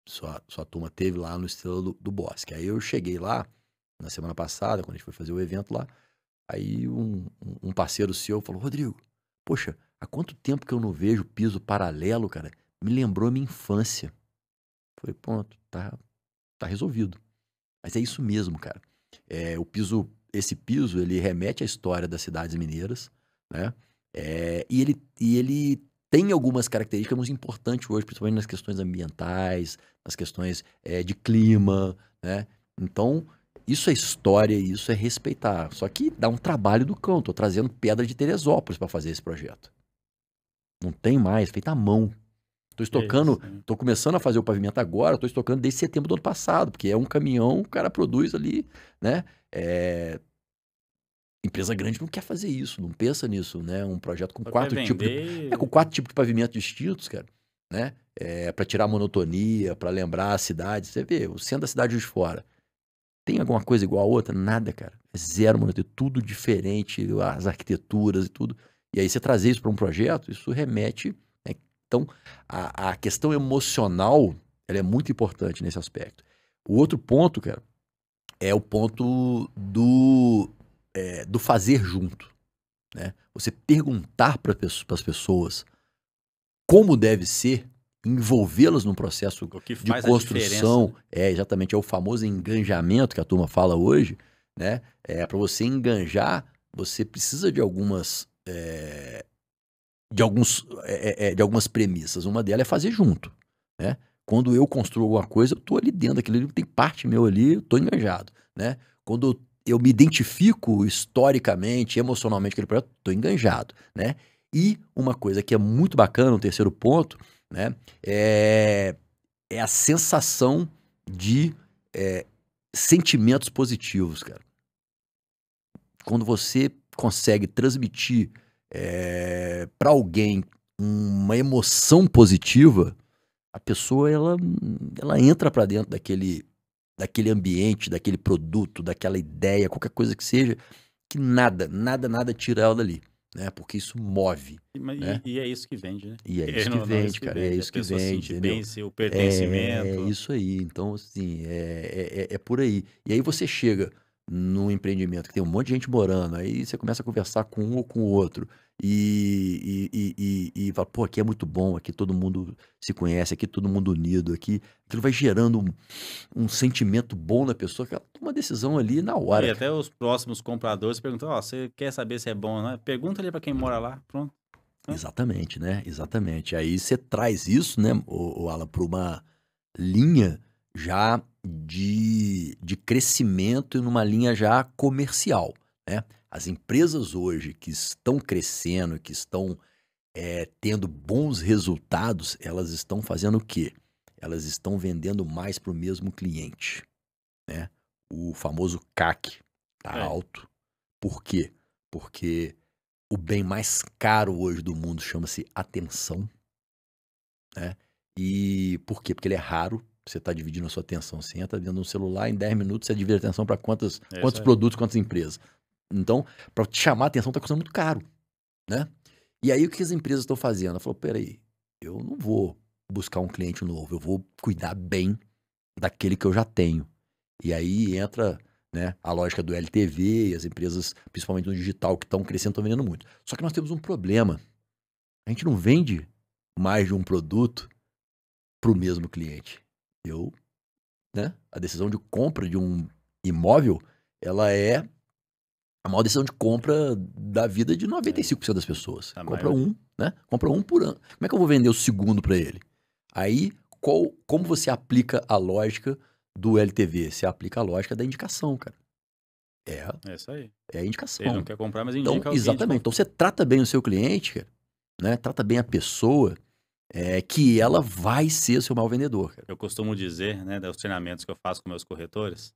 Sua turma teve lá no Estrela do Bosque. Aí eu cheguei lá na semana passada, quando a gente foi fazer o evento lá. Aí um parceiro seu falou, Rodrigo, poxa, há quanto tempo que eu não vejo piso paralelo, cara? Me lembrou a minha infância. Falei, pronto, tá resolvido. Mas é isso mesmo, cara. Esse piso, ele remete à história das cidades mineiras, né? E ele tem algumas características muito importantes hoje, principalmente nas questões ambientais, nas questões de clima, né? Então, isso é história e isso é respeitar. Só que dá um trabalho do cão. Tô trazendo pedra de Teresópolis para fazer esse projeto. Não tem mais, feito à mão. Tô Isso, estocando, tô começando a fazer o pavimento agora, tô estocando desde setembro do ano passado, porque é um caminhão, o cara produz ali, né? Empresa grande não quer fazer isso, não pensa nisso, né? Um projeto com só quer com vender. 4 tipos de pavimento distintos, cara, né? Para tirar a monotonia, para lembrar a cidade. Você vê, o centro da cidade de fora. Tem alguma coisa igual a outra? Nada, cara. É zero monotonia, tudo diferente, as arquiteturas e tudo. E aí você trazer isso para um projeto, isso remete, né? Então, a questão emocional, ela é muito importante nesse aspecto. O outro ponto, cara, é o ponto do fazer junto, né? Você perguntar para as pessoas como deve ser, envolvê-las no processo O que de faz a diferença, né? construção, exatamente, é o famoso engajamento que a turma fala hoje, né? Para você enganjar, você precisa de algumas premissas. Uma delas é fazer junto, né? Quando eu construo alguma coisa, eu tô ali dentro daquilo ali, tem parte meu ali, eu tô engajado, né? Quando eu me identifico historicamente, emocionalmente com aquele projeto, tô engajado, né? E uma coisa que é muito bacana, um terceiro ponto, né? É a sensação de sentimentos positivos, cara. Quando você consegue transmitir para alguém uma emoção positiva, a pessoa ela entra para dentro daquele ambiente, daquele produto, daquela ideia, qualquer coisa que seja, que nada tira ela dali, né? Porque isso move, né? E é isso que vende, né? E é isso que Querendo ou não, é isso vende, que cara. É vende. A isso que pessoa se vende, sente entendeu? bem, o É pertencimento. isso aí. Então, assim, é por aí. E aí você chega num empreendimento que tem um monte de gente morando, aí você começa a conversar com um ou com o outro. E fala, pô, aqui é muito bom, aqui todo mundo se conhece, aqui todo mundo unido, aqui. Aquilo vai gerando um sentimento bom na pessoa, que ela toma uma decisão ali na Não, e hora, cara. até os próximos compradores perguntam, ó, você quer saber se é bom ou não? Pergunta ali pra quem mora lá, pronto. Né? Exatamente, né? Exatamente. Aí você traz isso, né, o Alan, para uma linha já de crescimento e numa linha já comercial, né? As empresas hoje que estão crescendo, que estão tendo bons resultados, elas estão fazendo o quê? Elas estão vendendo mais para o mesmo cliente, né? O famoso CAC tá É, alto. Por quê? Porque o bem mais caro hoje do mundo chama-se atenção, né? E por quê? Porque ele é raro. Você está dividindo a sua atenção. Você entra dentro de um celular, em 10 minutos você divide a atenção para quantos é isso quantos aí. produtos, quantas empresas. Então, para te chamar a atenção, está custando muito caro, né? E aí o que as empresas estão fazendo? Ela falou, peraí, eu não vou buscar um cliente novo, eu vou cuidar bem daquele que eu já tenho. E aí entra, né, a lógica do LTV e as empresas, principalmente no digital, que estão crescendo, estão vendendo muito. Só que nós temos um problema. A gente não vende mais de um produto para o mesmo cliente. Né? A decisão de compra de um imóvel, ela é a maior decisão de compra da vida de É, 95% das pessoas. a Compra maioria. um, né? Compra um por ano. Como é que eu vou vender o segundo para ele? Aí, como você aplica a lógica do LTV? Você aplica a lógica da indicação, cara. É, É isso aí. é a Ele não indicação. quer comprar, mas Então, indica alguém de exatamente. Então, confiança. você trata bem o seu cliente, cara, né? Trata bem a pessoa, que ela vai ser o seu maior vendedor, cara. Eu costumo dizer, né, dos treinamentos que eu faço com meus corretores,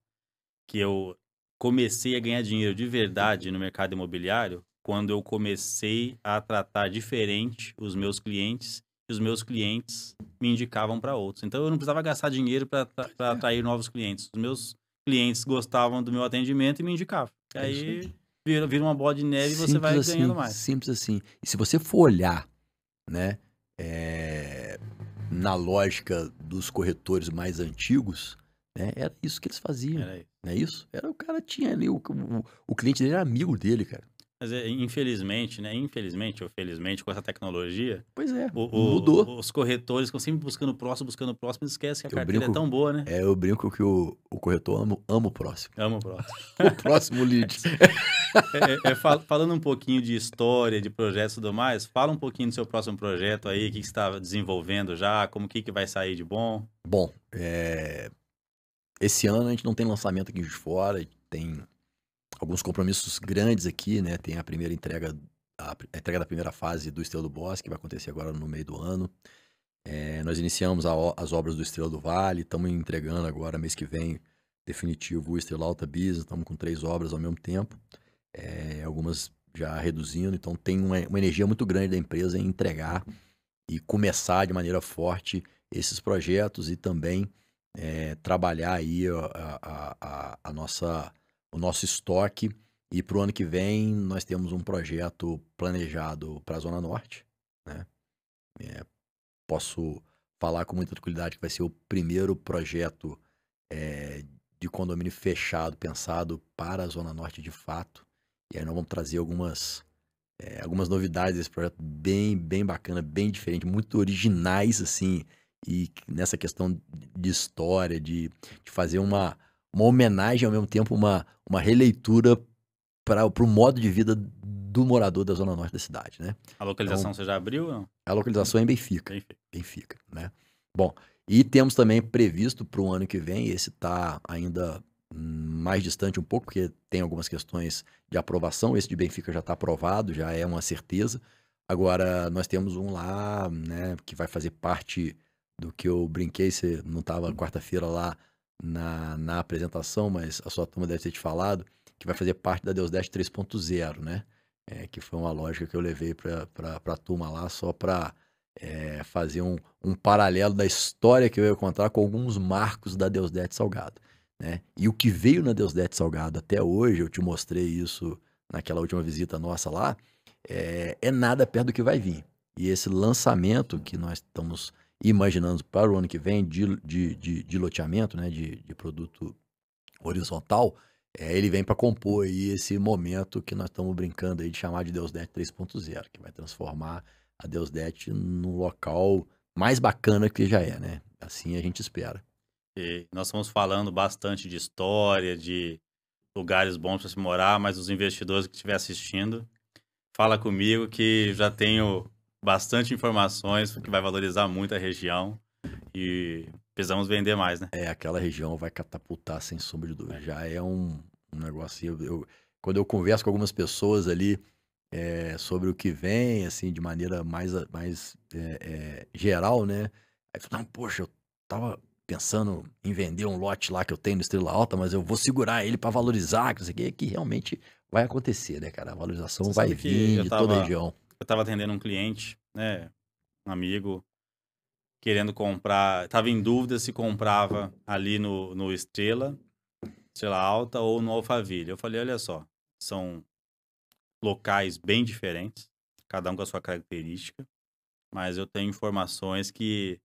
que eu comecei a ganhar dinheiro de verdade no mercado imobiliário quando eu comecei a tratar diferente os meus clientes e os meus clientes me indicavam para outros. Então eu não precisava gastar dinheiro para atrair novos clientes. Os meus clientes gostavam do meu atendimento e me indicavam. E É isso aí aí. vira uma bola de neve e você vai ganhando mais. Simples assim. E se você for olhar, né, na lógica dos corretores mais antigos, né, era isso que eles faziam, Era isso. não é isso? Era o cara tinha ali, o cliente dele era amigo dele, cara. Mas infelizmente, né? Infelizmente ou felizmente, com essa tecnologia, Pois é, mudou. os corretores ficam sempre buscando o próximo, e esquece que a Eu carteira é brinco, tão boa, né? eu brinco que o corretor ama o próximo. Amo o próximo. O próximo lead. Falando um pouquinho de história, de projetos e tudo mais, fala um pouquinho do seu próximo projeto aí, o que você está desenvolvendo já, como que vai sair de bom. Bom, esse ano a gente não tem lançamento aqui de fora, tem alguns compromissos grandes aqui, né? Tem a primeira entrega, a entrega da primeira fase do Estrela do Bosque, que vai acontecer agora no meio do ano. Nós iniciamos as obras do Estrela do Vale, estamos entregando agora, mês que vem, definitivo, o Estrela Alta Business, estamos com 3 obras ao mesmo tempo, algumas já reduzindo, então tem uma energia muito grande da empresa em entregar e começar de maneira forte esses projetos e também trabalhar aí o nosso estoque. E para o ano que vem nós temos um projeto planejado para a Zona Norte, né? Posso falar com muita tranquilidade que vai ser o primeiro projeto de condomínio fechado, pensado para a Zona Norte de fato. E aí nós vamos trazer algumas novidades desse projeto bem, bem bacana, bem diferente, muito originais, assim, e nessa questão de história, de fazer uma homenagem, ao mesmo tempo uma releitura para o modo de vida do morador da Zona Norte da cidade, né? A localização você já abriu ou não? A localização é em Benfica, né? Bom, e temos também previsto para o ano que vem, esse está ainda mais distante um pouco, porque tem algumas questões de aprovação, esse de Benfica já está aprovado, já é uma certeza. Agora, nós temos um lá, né, que vai fazer parte do que eu brinquei, você não estava quarta-feira lá na apresentação, mas a sua turma deve ter te falado, que vai fazer parte da Deusdet 3.0, né? Que foi uma lógica que eu levei para a turma lá, só para fazer um paralelo da história que eu ia contar com alguns marcos da Deusdet Salgado, né? E o que veio na Deusdet Salgado até hoje, eu te mostrei isso naquela última visita nossa lá, é nada perto do que vai vir. E esse lançamento que nós estamos imaginando para o ano que vem de loteamento, né, de produto horizontal, ele vem para compor aí esse momento que nós estamos brincando aí de chamar de Deusdet 3.0, que vai transformar a Deusdet num local mais bacana que já é, né? Assim a gente espera. E nós estamos falando bastante de história, de lugares bons para se morar, mas os investidores que estiver assistindo, fala comigo que já tenho bastante informações que vai valorizar muito a região e precisamos vender mais, né? Aquela região vai catapultar sem sombra de dúvida. Já é um negócio assim, quando eu converso com algumas pessoas ali sobre o que vem, assim, de maneira mais geral, né? Aí falam, poxa, eu tava pensando em vender um lote lá que eu tenho no Estrela Alta, mas eu vou segurar ele para valorizar, que não sei o quê, que realmente vai acontecer, né, cara? A valorização Você vai sabe que vir de toda a região. eu estava atendendo um cliente, né, um amigo, querendo comprar, estava em dúvida se comprava ali no Estrela Alta ou no Alphaville. Eu falei, olha só, são locais bem diferentes, cada um com a sua característica, mas eu tenho informações que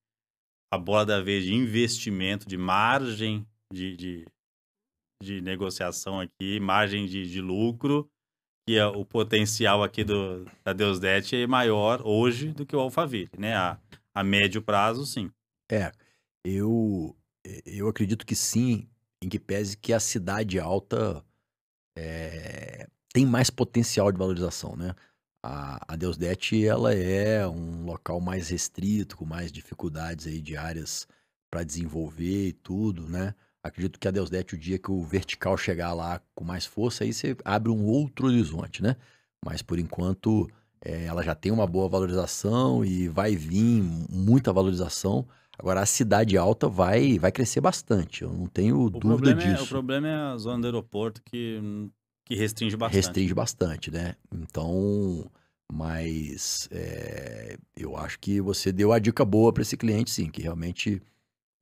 a bola da vez de investimento, de margem de negociação aqui, margem de lucro, que é o potencial aqui da Deusdet é maior hoje do que o Alphaville, né? A médio prazo, sim. Eu acredito que sim, em que pese que a cidade alta tem mais potencial de valorização, né? A Deusdet, ela é um local mais restrito, com mais dificuldades aí de áreas para desenvolver e tudo, né? Acredito que a Deusdet, o dia que o vertical chegar lá com mais força, aí você abre um outro horizonte, né? Mas por enquanto ela já tem uma boa valorização e vai vir muita valorização. Agora a cidade alta vai crescer bastante, eu não tenho dúvida disso. O problema é a zona do aeroporto que restringe bastante. Restringe bastante, né? Então, mas eu acho que você deu a dica boa para esse cliente, sim, que realmente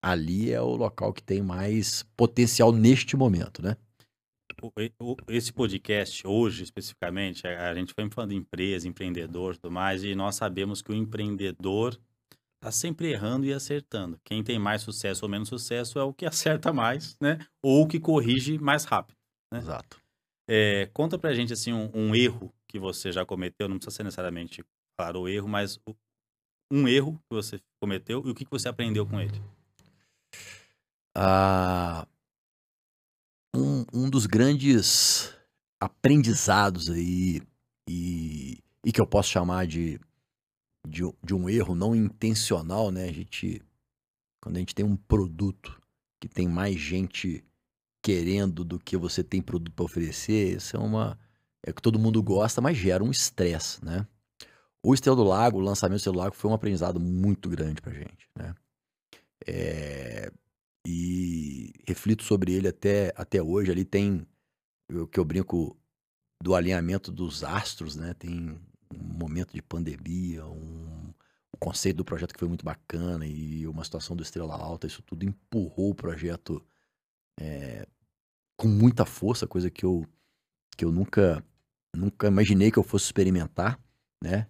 ali é o local que tem mais potencial neste momento, né? Esse podcast, hoje especificamente, a gente foi falando de empresa, empreendedor e tudo mais, e nós sabemos que o empreendedor tá sempre errando e acertando. Quem tem mais sucesso ou menos sucesso é o que acerta mais, né? Ou o que corrige mais rápido, né? Exato. Conta pra gente, assim, um erro que você já cometeu, não precisa ser necessariamente, claro, o erro, mas um erro que você cometeu e o que você aprendeu com ele? Ah, um dos grandes aprendizados aí, e que eu posso chamar de um erro não intencional, né? Quando a gente tem um produto que tem mais gente querendo do que você tem produto para oferecer, isso é que todo mundo gosta, mas gera um estresse, né? O Estrela do Lago, o lançamento do Estrela do Lago foi um aprendizado muito grande pra gente, né? É, e reflito sobre ele até hoje. Ali tem o que eu brinco do alinhamento dos astros, né? Tem um momento de pandemia, o conceito do projeto que foi muito bacana e uma situação do Estrela Alta, isso tudo empurrou o projeto com muita força, coisa que eu nunca imaginei que eu fosse experimentar, né?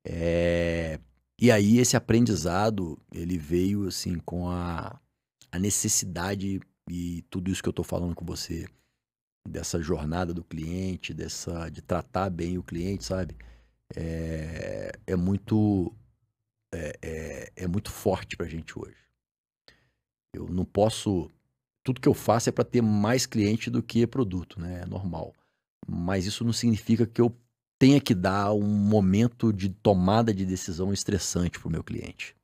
É, e aí esse aprendizado, ele veio assim com a necessidade e tudo isso que eu tô falando com você, dessa jornada do cliente, de tratar bem o cliente, sabe? É muito, é muito forte pra gente hoje. Eu não posso, tudo que eu faço é para ter mais cliente do que produto, né? É normal. Mas isso não significa que eu tenha que dar um momento de tomada de decisão estressante pro meu cliente.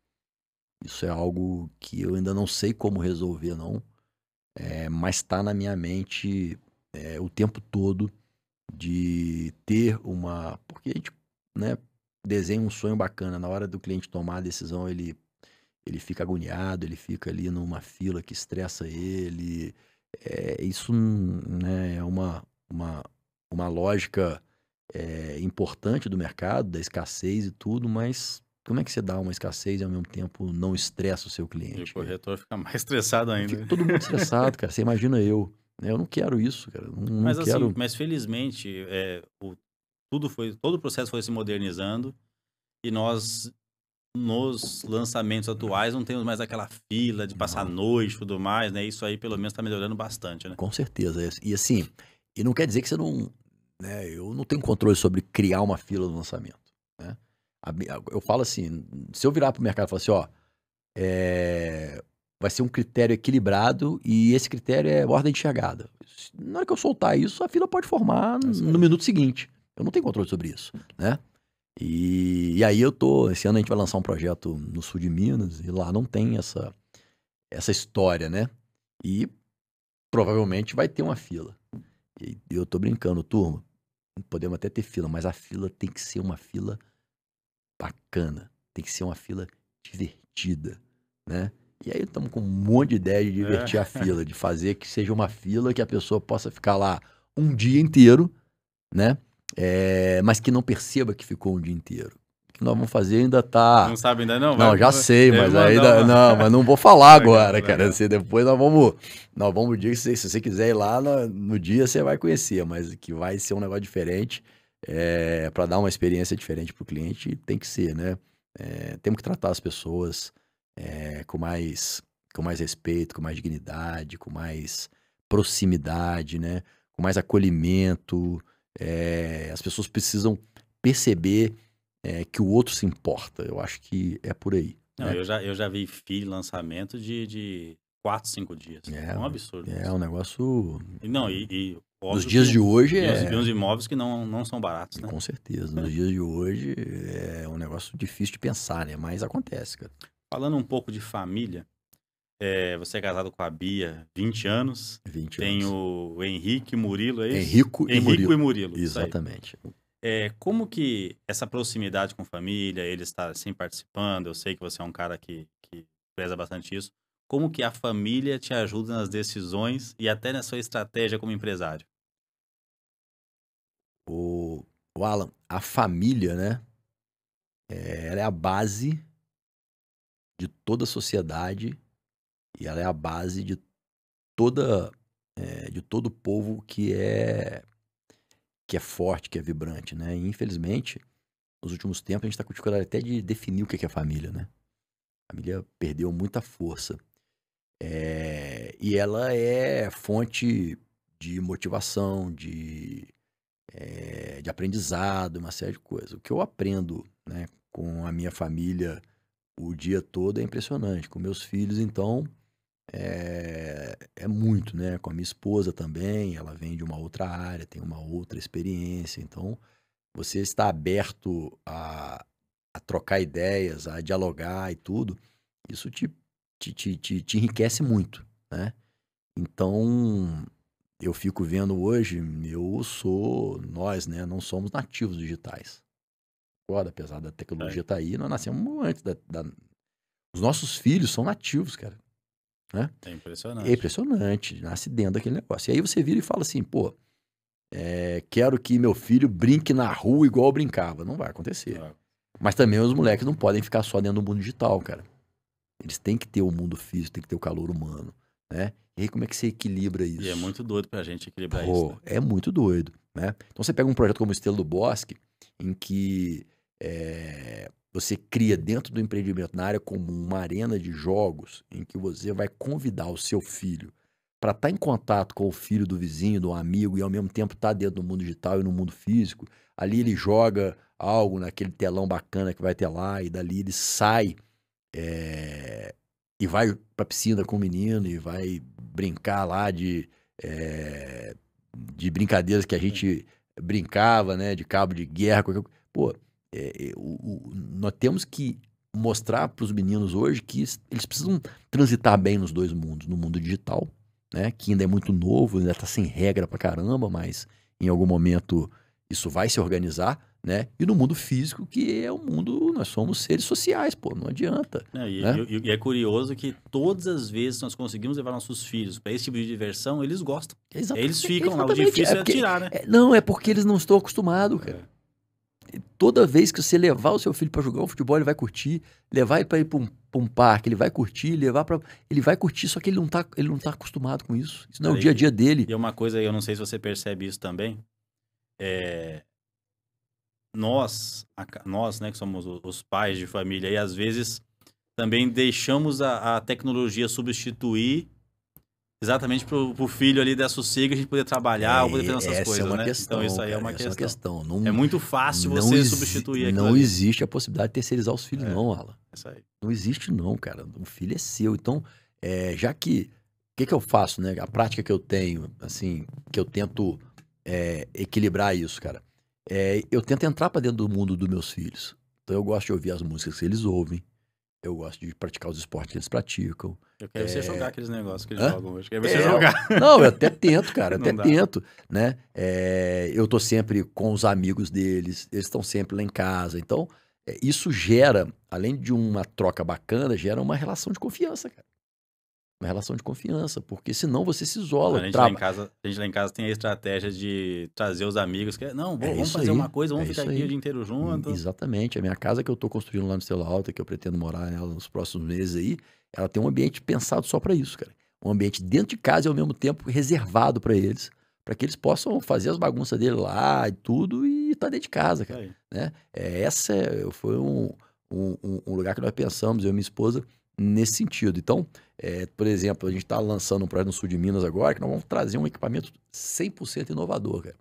Isso é algo que eu ainda não sei como resolver, não. Mas está na minha mente o tempo todo de ter uma. Porque a gente, né, desenha um sonho bacana. Na hora do cliente tomar a decisão, ele fica agoniado, ele fica ali numa fila que estressa ele. Isso, né, é uma lógica importante do mercado, da escassez e tudo, mas como é que você dá uma escassez e ao mesmo tempo não estressa o seu E o cliente? corretor fica mais estressado Fica ainda. todo mundo estressado, cara. Você imagina eu, né? Eu não quero isso, cara. Não Mas assim, quero. mas felizmente, todo o processo foi se modernizando e nós, nos lançamentos atuais, não temos mais aquela fila de passar Não, noite e tudo mais, né? Isso aí pelo menos está melhorando bastante, né? com certeza. E assim, e não quer dizer que você não, né? Eu não tenho controle sobre criar uma fila no lançamento, né? Eu falo assim, se eu virar pro mercado e falar assim, ó, vai ser um critério equilibrado e esse critério é ordem de chegada. Na hora que eu soltar isso, a fila pode formar É isso no aí. minuto seguinte. Eu não tenho controle sobre isso, né? E aí esse ano a gente vai lançar um projeto no sul de Minas e lá não tem essa história, né? E provavelmente vai ter uma fila. E eu tô brincando, turma. Podemos até ter fila, mas a fila tem que ser uma fila bacana. Tem que ser uma fila divertida, né? E aí estamos com um monte de ideia de divertir a É. fila, de fazer que seja uma fila que a pessoa possa ficar lá um dia inteiro, né? Mas que não perceba que ficou um dia inteiro. O que nós vamos fazer ainda tá. Não sabe ainda não? Não, já sei, Deve mas mandar ainda. uma. Não, mas não vou falar agora, Legal, cara. legal. Assim, depois nós vamos dia que se você quiser ir lá no dia, você vai conhecer, mas que vai ser um negócio diferente, para dar uma experiência diferente pro cliente, tem que ser, né? Temos que tratar as pessoas com mais respeito, com mais dignidade, com mais proximidade, né? Com mais acolhimento. As pessoas precisam perceber que o outro se importa. Eu acho que é por aí, Não, né? eu já vi fila lançamento de 4, 5 dias. É um absurdo É isso. um negócio. E não, e Nos óbvio dias que de hoje e uns imóveis que não são baratos, né? com certeza. Nos dias de hoje é um negócio difícil de pensar, né? Mas acontece, cara. Falando um pouco de família, você é casado com a Bia, 20 anos. 20 Tem anos. o Henrique Murilo, é isso? Henrico e Henrico Murilo. e Murilo, isso aí. Exatamente. Como que essa proximidade com família, ele está assim participando, eu sei que você é um cara que preza bastante isso. Como que a família te ajuda nas decisões e até na sua estratégia como empresário? O Alan, a família, né? Ela é a base de toda a sociedade e ela é a base toda, de todo o povo que é forte, que é vibrante, né? E infelizmente, nos últimos tempos, a gente está com dificuldade até de definir o que é família, né? A família perdeu muita força. E ela é fonte de motivação, de aprendizado, uma série de coisas. O que eu aprendo, né, com a minha família o dia todo é impressionante. Com meus filhos, então, é muito, né? Com a minha esposa também, ela vem de uma outra área, tem uma outra experiência. Então, você está aberto a trocar ideias, a dialogar e tudo, isso te enriquece muito, né? Então, eu fico vendo hoje, nós, né, não somos nativos digitais. Agora, apesar da tecnologia estar aí, nós nascemos antes os nossos filhos são nativos, cara, né? É É impressionante. impressionante, nasce dentro daquele negócio. E aí você vira e fala assim, pô, quero que meu filho brinque na rua igual eu brincava. Não vai acontecer. Ah, Mas também os moleques não podem ficar só dentro do mundo digital, cara. Eles têm que ter o mundo físico, tem que ter o calor humano, né? E aí como é que você equilibra isso? E é muito doido pra gente equilibrar isso, Pô, né? é muito doido, né? Então você pega um projeto como o Estrela do Bosque, em que você cria dentro do empreendimento, na área comum, uma arena de jogos, em que você vai convidar o seu filho para estar em contato com o filho do vizinho, do amigo, e ao mesmo tempo estar dentro do mundo digital e no mundo físico. Ali ele joga algo naquele telão bacana que vai ter lá, e dali ele sai e vai pra piscina com o menino e vai brincar lá de brincadeiras que a gente brincava, né? De cabo de guerra. Pô, nós temos que mostrar para os meninos hoje que eles precisam transitar bem nos dois mundos. No mundo digital, né? Que ainda é muito novo, ainda tá sem regra pra caramba, mas em algum momento isso vai se organizar, né? E no mundo físico, que é o mundo, nós somos seres sociais, pô, não adianta, Não, né? e é curioso que todas as vezes que nós conseguimos levar nossos filhos pra esse tipo de diversão, eles gostam. Eles ficam lá, o difícil é tirar, né? Não, é porque eles não estão acostumados, cara. Toda vez que você levar o seu filho pra jogar um futebol, ele vai curtir. Levar ele pra ir pra um parque, ele vai curtir. Ele vai curtir, só que ele não tá acostumado com isso. Isso não é o Cara, dia a dia dele. E é uma coisa, eu não sei se você percebe isso também, nós, né, que somos os pais de família, e às vezes também deixamos a tecnologia substituir exatamente pro filho ali dar sossego, a gente poder trabalhar ou poder fazer essas Essa é coisas, uma né? questão, Então isso aí é cara. uma Essa é uma questão. questão. É muito fácil você substituir aquilo Não ali. existe a possibilidade de terceirizar os filhos, não, Alan. Isso aí. Não existe, não, cara. O filho é seu. Então, já que. O que eu faço, né? A prática que eu tenho, assim, que eu tento equilibrar isso, cara. Eu tento entrar pra dentro do mundo dos meus filhos. Então, eu gosto de ouvir as músicas que eles ouvem. Eu gosto de praticar os esportes que eles praticam. Eu quero você jogar aqueles negócios que eles Hã? jogam hoje. Eu quero ver você jogar. Não, eu até tento, cara. Eu Não até dá. tento, né? Eu tô sempre com os amigos deles. Eles estão sempre lá em casa. Então, isso gera, além de uma troca bacana, gera uma relação de confiança, cara. Uma relação de confiança, porque senão você se isola. A gente lá em casa tem a estratégia de trazer os amigos. Não, vamos isso fazer aí, uma coisa, vamos é ficar isso aqui aí. o dia inteiro junto. Exatamente. A minha casa que eu tô construindo lá no Estrela Alta, que eu pretendo morar nela nos próximos meses aí, ela tem um ambiente pensado só pra isso, cara. Um ambiente dentro de casa e ao mesmo tempo reservado pra eles, pra que eles possam fazer as bagunças dele lá e tudo e tá dentro de casa, cara. Aí. Né? Foi um lugar que nós pensamos, eu e minha esposa, nesse sentido. Então, por exemplo, a gente está lançando um projeto no sul de Minas agora, que nós vamos trazer um equipamento 100% inovador, cara.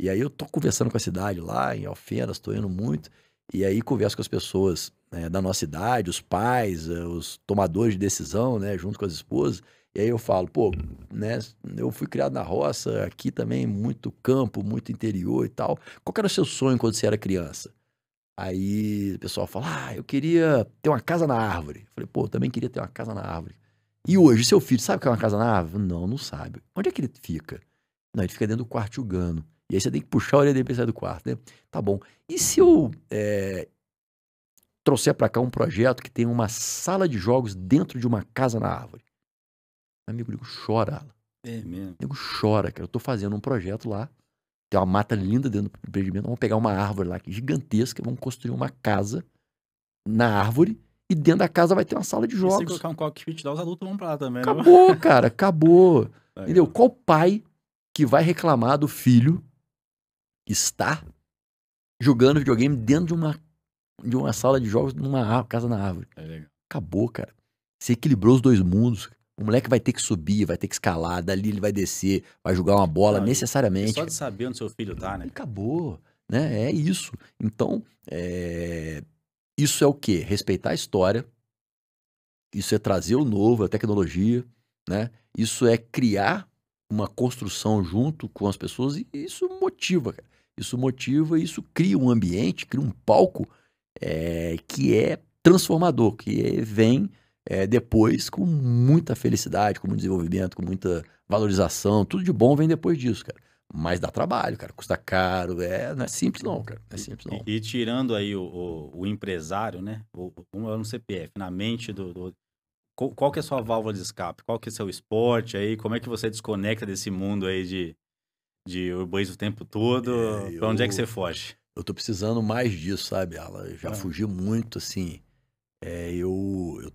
E aí eu tô conversando com a cidade lá, em Alfenas, tô indo muito, e aí converso com as pessoas da nossa idade, os pais, os tomadores de decisão, né, junto com as esposas, e aí eu falo, pô, né, eu fui criado na roça, aqui também muito campo, muito interior e tal. Qual que era o seu sonho quando você era criança? Aí o pessoal fala, eu queria ter uma casa na árvore. Eu falei, pô, eu também queria ter uma casa na árvore. E hoje, seu filho sabe o que é uma casa na árvore? Não, não sabe. Onde é que ele fica? Não, ele fica dentro do quarto jogando. E aí você tem que puxar a orelha dele pra sair do quarto, né? Tá bom. E se eu trouxer pra cá um projeto que tem uma sala de jogos dentro de uma casa na árvore? Meu amigo, o nego chora, Alan. É mesmo. O nego chora, cara. Eu tô fazendo um projeto lá. Tem uma mata linda dentro do empreendimento. Vamos pegar uma árvore lá, gigantesca. Vamos construir uma casa na árvore. E dentro da casa vai ter uma sala de E se jogos. colocar um cockpit lá, os adultos vão pra lá também, Acabou, cara. Acabou. né? Entendeu? Qual pai que vai reclamar do filho estar jogando videogame dentro de uma sala de jogos numa casa na árvore? É legal. Acabou, cara. Você equilibrou os dois mundos. O moleque vai ter que subir, vai ter que escalar, dali ele vai descer, vai jogar uma bola Não, e necessariamente. só de saber onde seu filho tá, né? E acabou. né? É isso. Então, isso é o quê? Respeitar a história, isso é trazer o novo, a tecnologia, né? Isso é criar uma construção junto com as pessoas e isso motiva, cara. Isso motiva, isso cria um ambiente, cria um palco que é transformador, vem depois com muita felicidade, com muito desenvolvimento, com muita valorização. Tudo de bom vem depois disso, cara. Mas dá trabalho, cara. Custa caro. Não é simples, não, cara. Não é simples, não. E tirando aí o empresário, né? Vamos lá no CPF, na mente qual que é a sua válvula de escape? Qual que é o seu esporte aí? Como é que você desconecta desse mundo aí de urbanismo o tempo todo? Pra onde é que você foge? Eu tô precisando mais disso, sabe, Alan? Eu já fugi muito, assim. Eu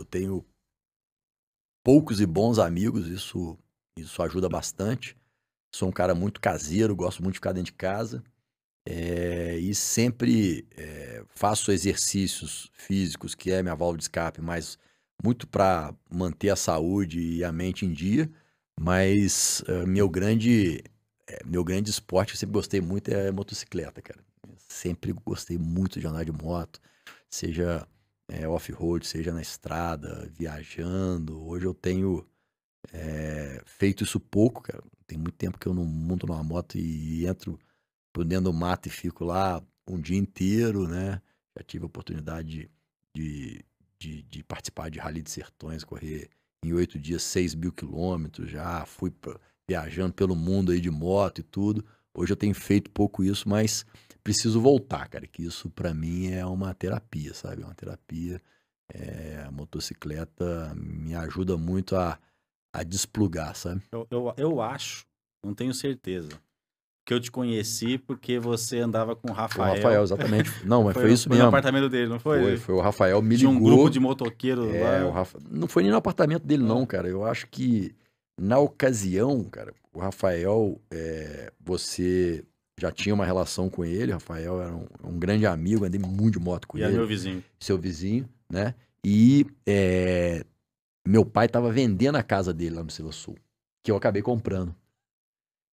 tenho poucos e bons amigos, isso ajuda bastante. Sou um cara muito caseiro, gosto muito de ficar dentro de casa. E sempre faço exercícios físicos, que é minha válvula de escape, mas muito para manter a saúde e a mente em dia. Mas meu grande esporte, eu sempre gostei muito, é motocicleta, cara. Sempre gostei muito de andar de moto, seja off-road, seja na estrada, viajando. Hoje eu tenho feito isso pouco, cara. Tem muito tempo que eu não monto numa moto e entro por dentro do mato e fico lá um dia inteiro, né? Já tive a oportunidade de participar de Rally de Sertões, correr em 8 dias 6.000 quilômetros, já fui viajando pelo mundo aí de moto e tudo. Hoje eu tenho feito pouco isso, mas preciso voltar, cara, que isso pra mim é uma terapia, sabe? É uma terapia. A motocicleta me ajuda muito a desplugar, sabe? Eu acho, não tenho certeza, que eu te conheci porque você andava com o O Rafael. Rafael, exatamente. Não, mas foi isso Foi no mesmo. apartamento dele, não foi? Foi o Rafael me Tinha ligou. um grupo de motoqueiros lá. Não foi nem no apartamento dele, não, cara. Eu acho que na ocasião, cara, o Rafael, você já tinha uma relação com ele. O Rafael era um grande amigo, andei muito de moto com E ele. era meu vizinho. Seu vizinho, né? E meu pai tava vendendo a casa dele lá no Silva Sul, que eu acabei comprando.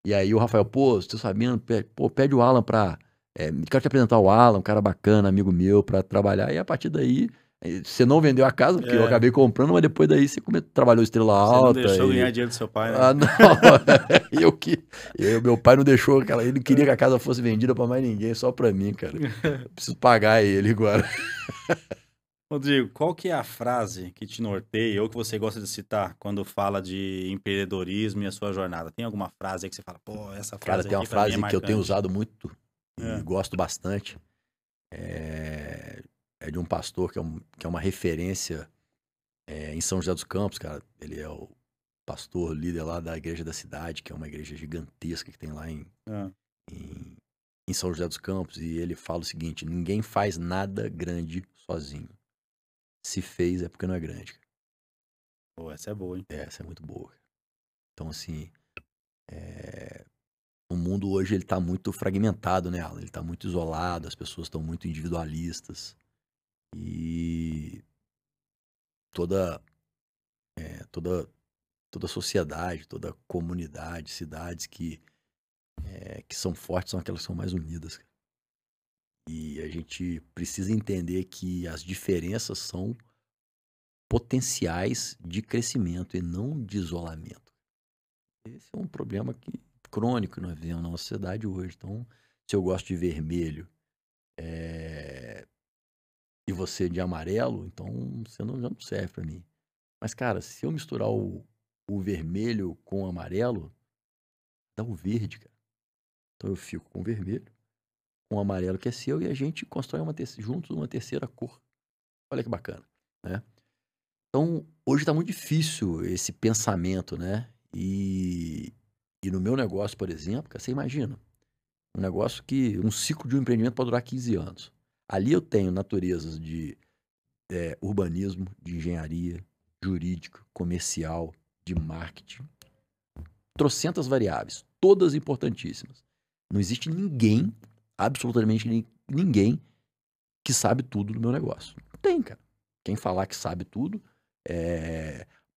E aí o Rafael, pô, você tá sabendo, pede o Alan pra... quero te apresentar o Alan, um cara bacana, amigo meu, pra trabalhar. E a partir daí, você não vendeu a casa, porque eu acabei comprando, mas depois daí você trabalhou Estrela Alta. Você não deixou ganhar dinheiro do seu pai, né? Ah, não. Meu pai não deixou aquela... Ele não queria que a casa fosse vendida pra mais ninguém, só pra mim, cara. Eu preciso pagar ele agora. Rodrigo, qual que é a frase que te norteia ou que você gosta de citar quando fala de empreendedorismo e a sua jornada? Tem alguma frase aí que você fala, pô, essa frase Cara, tem uma aqui pra mim é frase que eu tenho marcante. usado muito e gosto bastante. É de um pastor que é uma referência em São José dos Campos, cara. Ele é o pastor líder lá da igreja da cidade, que é uma igreja gigantesca que tem lá em São José dos Campos. E ele fala o seguinte: ninguém faz nada grande sozinho. Se fez é porque não é grande. Pô, essa é boa, hein? Essa é muito boa. Então, assim, o mundo hoje ele tá muito fragmentado, né, Alan? Ele tá muito isolado, as pessoas estão muito individualistas. E toda, toda sociedade, toda comunidade, cidades que são fortes são aquelas que são mais unidas. E a gente precisa entender que as diferenças são potenciais de crescimento e não de isolamento. Esse é um problema crônico que nós vivemos na nossa sociedade hoje. Então, se eu gosto de vermelho e você de amarelo, então você já não serve para mim. Mas, cara, se eu misturar o vermelho com o amarelo, dá o verde, cara. Então eu fico com o vermelho, com o amarelo que é seu, e a gente constrói juntos uma terceira cor. Olha que bacana, né? Então, hoje tá muito difícil esse pensamento, né? E no meu negócio, por exemplo, cara, você imagina, um ciclo de um empreendimento pode durar 15 anos. Ali eu tenho naturezas de urbanismo, de engenharia, jurídico, comercial, de marketing, trocentas variáveis, todas importantíssimas. Não existe ninguém, absolutamente ninguém, que sabe tudo do meu negócio. Não tem, cara. Quem falar que sabe tudo,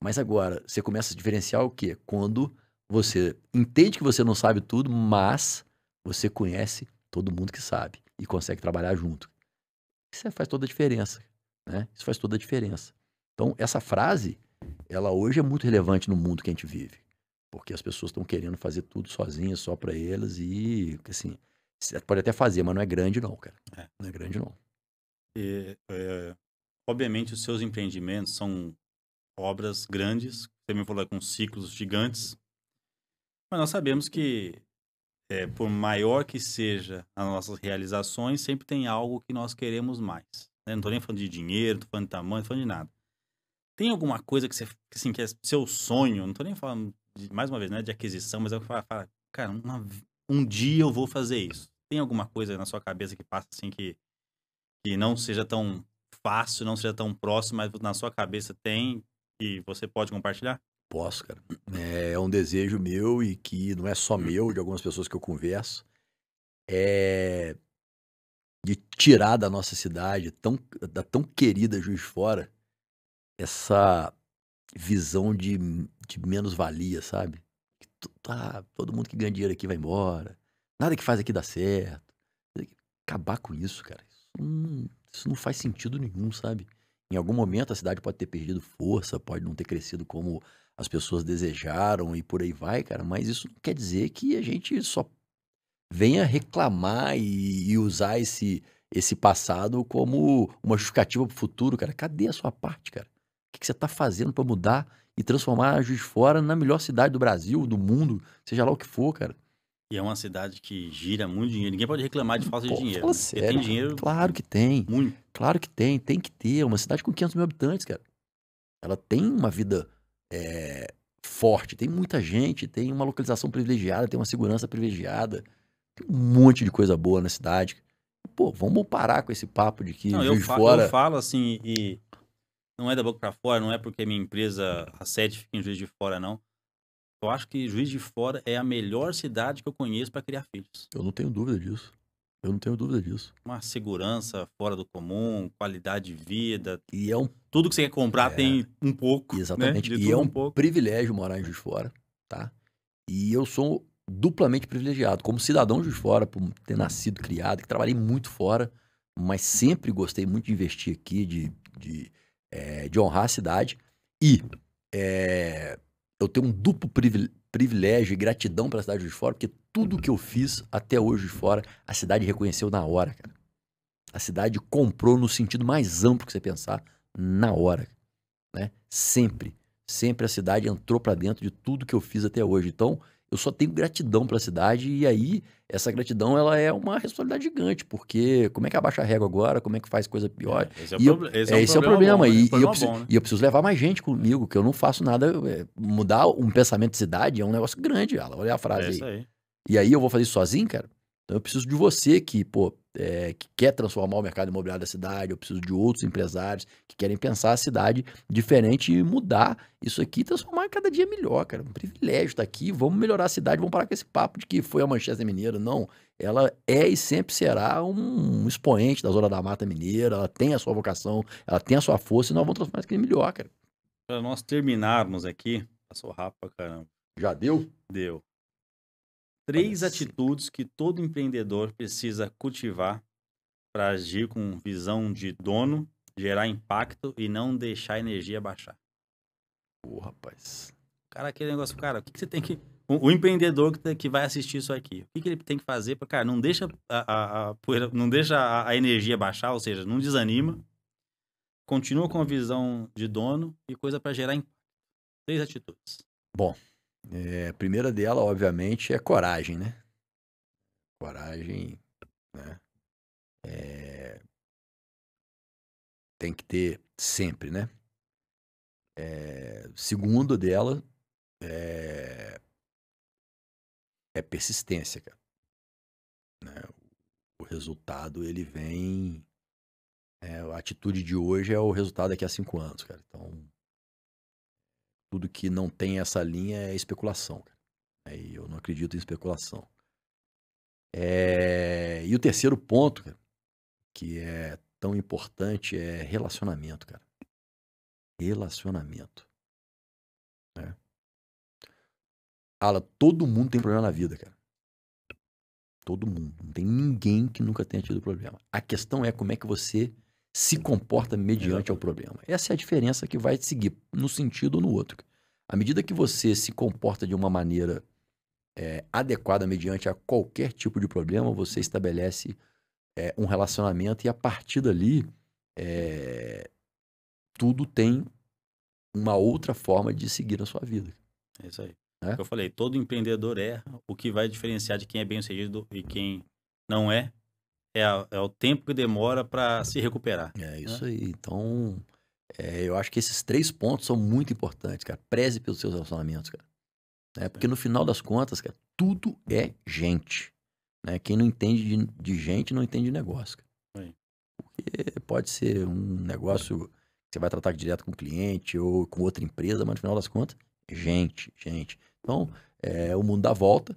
mas agora, você começa a diferenciar o quê? Quando você entende que você não sabe tudo, mas você conhece todo mundo que sabe e consegue trabalhar junto. Isso faz toda a diferença, né? Isso faz toda a diferença. Então, essa frase, ela hoje é muito relevante no mundo que a gente vive. Porque as pessoas estão querendo fazer tudo sozinhas, só para elas e, assim, você pode até fazer, mas não é grande não, cara. É. Não é grande não. Obviamente, os seus empreendimentos são obras grandes, você me falou com ciclos gigantes, mas nós sabemos que, por maior que seja as nossas realizações, sempre tem algo que nós queremos mais. Né? Não estou nem falando de dinheiro, não estou falando de tamanho, não estou falando de nada. Tem alguma coisa que você, assim, que é seu sonho, não estou nem falando, mais uma vez, não é de aquisição, mas é o que fala, cara, um dia eu vou fazer isso. Tem alguma coisa na sua cabeça que passa assim que não seja tão fácil, não seja tão próximo, mas na sua cabeça tem e você pode compartilhar? Posso, cara. É um desejo meu e que não é só meu, de algumas pessoas que eu converso. É de tirar da nossa cidade, da tão querida Juiz de Fora, essa visão de menos-valia, sabe? Que todo mundo que ganha dinheiro aqui vai embora. Nada que faz aqui dá certo. Acabar com isso, cara. Isso não faz sentido nenhum, sabe? Em algum momento a cidade pode ter perdido força, pode não ter crescido como as pessoas desejaram e por aí vai, cara. Mas isso não quer dizer que a gente só venha reclamar e usar esse passado como uma justificativa pro futuro, cara. Cadê a sua parte, cara? O que você tá fazendo pra mudar e transformar a Juiz de Fora na melhor cidade do Brasil, do mundo, seja lá o que for, cara? E é uma cidade que gira muito dinheiro. Ninguém pode reclamar de falta de Pô, dinheiro, fala né? Porque tem sério, cara. dinheiro Claro que tem. muito. Claro que tem. Tem que ter. Uma cidade com 500 mil habitantes, cara. Ela tem uma vida forte, tem muita gente, tem uma localização privilegiada, tem uma segurança privilegiada. Tem um monte de coisa boa na cidade. Pô, vamos parar com esse papo de que Não, Juiz de eu Fora... falo assim, e não é da boca pra fora, não é porque minha empresa, a sede fica em Juiz de Fora, não. Eu acho que Juiz de Fora é a melhor cidade que eu conheço para criar filhos. Eu não tenho dúvida disso. Eu não tenho dúvida disso. Uma segurança fora do comum, qualidade de vida. E é um... Tudo que você quer comprar tem um pouco, né? Exatamente. De E é tudo um um pouco. privilégio morar em Juiz de Fora, tá? E eu sou duplamente privilegiado. Como cidadão de Juiz de Fora, por ter nascido, criado, que trabalhei muito fora, mas sempre gostei muito de investir aqui, de honrar a cidade. E eu tenho um duplo privilégio e gratidão pela cidade de Juiz de Fora, porque tudo que eu fiz até hoje de fora, a cidade reconheceu na hora, cara. A cidade comprou no sentido mais amplo que você pensar, na hora, né? Sempre. Sempre a cidade entrou pra dentro de tudo que eu fiz até hoje. Então, eu só tenho gratidão pela cidade e aí essa gratidão ela é uma responsabilidade gigante, porque como é que abaixa a régua agora? Como é que faz coisa pior? Esse é Esse é o problema problema. bom, né? E Problema bom, né? eu preciso levar mais gente comigo, que eu não faço nada. Mudar um pensamento de cidade é um negócio grande, Alan. Olha a frase É isso aí. aí. E aí eu vou fazer isso sozinho, cara? Então eu preciso de você que, que quer transformar o mercado imobiliário da cidade, eu preciso de outros empresários que querem pensar a cidade diferente e mudar isso aqui e transformar cada dia melhor, cara. Um privilégio estar aqui, vamos melhorar a cidade, vamos parar com esse papo de que foi a Manchester Mineira. Não, ela é e sempre será um expoente da Zona da Mata Mineira, ela tem a sua vocação, ela tem a sua força e nós vamos transformar isso aqui em melhor, cara. Para nós terminarmos aqui, passou rápido pra caramba. Já deu? Deu. 3 Olha assim. atitudes que todo empreendedor precisa cultivar para agir com visão de dono, gerar impacto e não deixar a energia baixar. Pô, rapaz. Cara, aquele negócio, cara, o que você tem que... O empreendedor que vai assistir isso aqui, o que ele tem que fazer para, cara, não deixa não deixa a energia baixar, ou seja, não desanima, continua com a visão de dono e coisa para gerar impacto. 3 atitudes. Bom, a primeira dela, obviamente, é coragem, né? Coragem, né? Tem que ter sempre, né? Segundo dela é persistência, cara. Né? O resultado, ele vem... a atitude de hoje é o resultado daqui a 5 anos, cara. Então, tudo que não tem essa linha é especulação, cara. E eu não acredito em especulação. E o terceiro ponto, cara, que é tão importante, é relacionamento, cara. Relacionamento. Né? Ala, todo mundo tem problema na vida, cara. Todo mundo. Não tem ninguém que nunca tenha tido problema. A questão é como é que você se comporta mediante ao problema. Essa é a diferença que vai seguir no sentido ou no outro. À medida que você se comporta de uma maneira adequada mediante a qualquer tipo de problema, você estabelece um relacionamento e a partir dali tudo tem uma outra forma de seguir a sua vida. É isso aí. Eu falei, todo empreendedor erra. O que vai diferenciar de quem é bem-sucedido e quem não é o tempo que demora para se recuperar. É isso aí. Então, eu acho que esses 3 pontos são muito importantes, cara. Preze pelos seus relacionamentos, cara. Porque no final das contas, cara, tudo é gente. Né? Quem não entende de gente não entende de negócio. Cara. Porque pode ser um negócio que você vai tratar direto com o cliente ou com outra empresa, mas no final das contas, gente. Então, o mundo dá volta.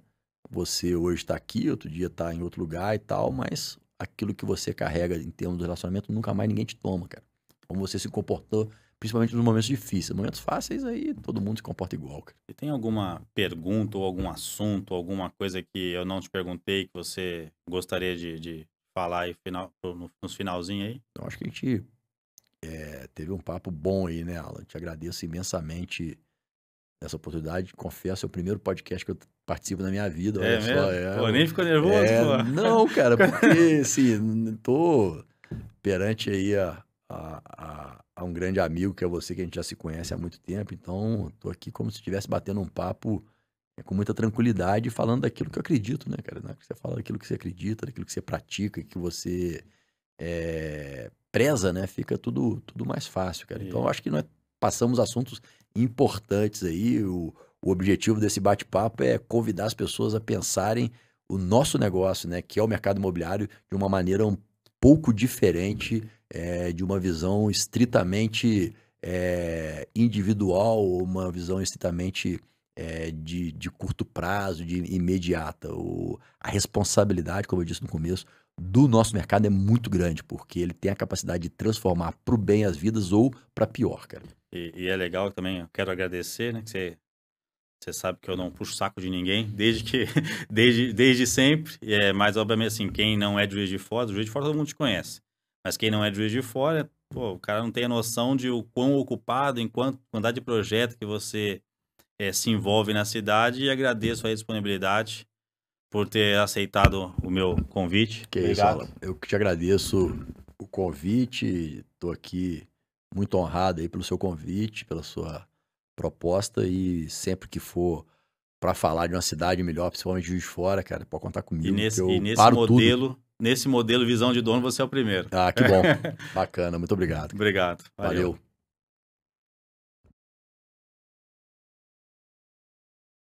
Você hoje está aqui, outro dia está em outro lugar e tal, mas aquilo que você carrega em termos de relacionamento, nunca mais ninguém te toma, cara. Como você se comportou, principalmente nos momentos difíceis. Momentos fáceis, aí todo mundo se comporta igual, cara. E tem alguma pergunta ou algum assunto, alguma coisa que eu não te perguntei que você gostaria de falar aí nos finalzinhos aí? Então, acho que a gente teve um papo bom aí, né, Alan? Te agradeço imensamente essa oportunidade. Confesso, é o primeiro podcast que eu participo na minha vida. Olha só. Pô, nem ficou nervoso, pô. Não, cara, porque, assim, tô perante aí a um grande amigo, que é você, que a gente já se conhece há muito tempo. Então, tô aqui como se estivesse batendo um papo com muita tranquilidade, falando daquilo que eu acredito, né, cara? Né? Você fala daquilo que você acredita, daquilo que você pratica, que você preza, né? Fica tudo mais fácil, cara. Então, eu acho que nós passamos assuntos importantes aí. O objetivo desse bate-papo é convidar as pessoas a pensarem o nosso negócio, né, que é o mercado imobiliário, de uma maneira um pouco diferente, de uma visão estritamente individual, uma visão estritamente de curto prazo, de imediata. A responsabilidade, como eu disse no começo, do nosso mercado é muito grande, porque ele tem a capacidade de transformar para o bem as vidas ou para pior, cara. E é legal também, eu quero agradecer, né, que você sabe que eu não puxo saco de ninguém, desde sempre, mas obviamente assim, quem não é de Juiz de Fora todo mundo te conhece, mas quem não é de Juiz de Fora, pô, o cara não tem a noção de o quão ocupado, em quantidade de projeto que você se envolve na cidade, e agradeço a disponibilidade por ter aceitado o meu convite. Obrigado. Isso, eu que te agradeço o convite, estou aqui muito honrado aí pelo seu convite, pela sua proposta, e sempre que for para falar de uma cidade melhor, principalmente Juiz de Fora, cara, pode contar comigo. Nesse modelo visão de dono, você é o primeiro. Ah, que bom. Bacana, muito obrigado. Obrigado. Valeu.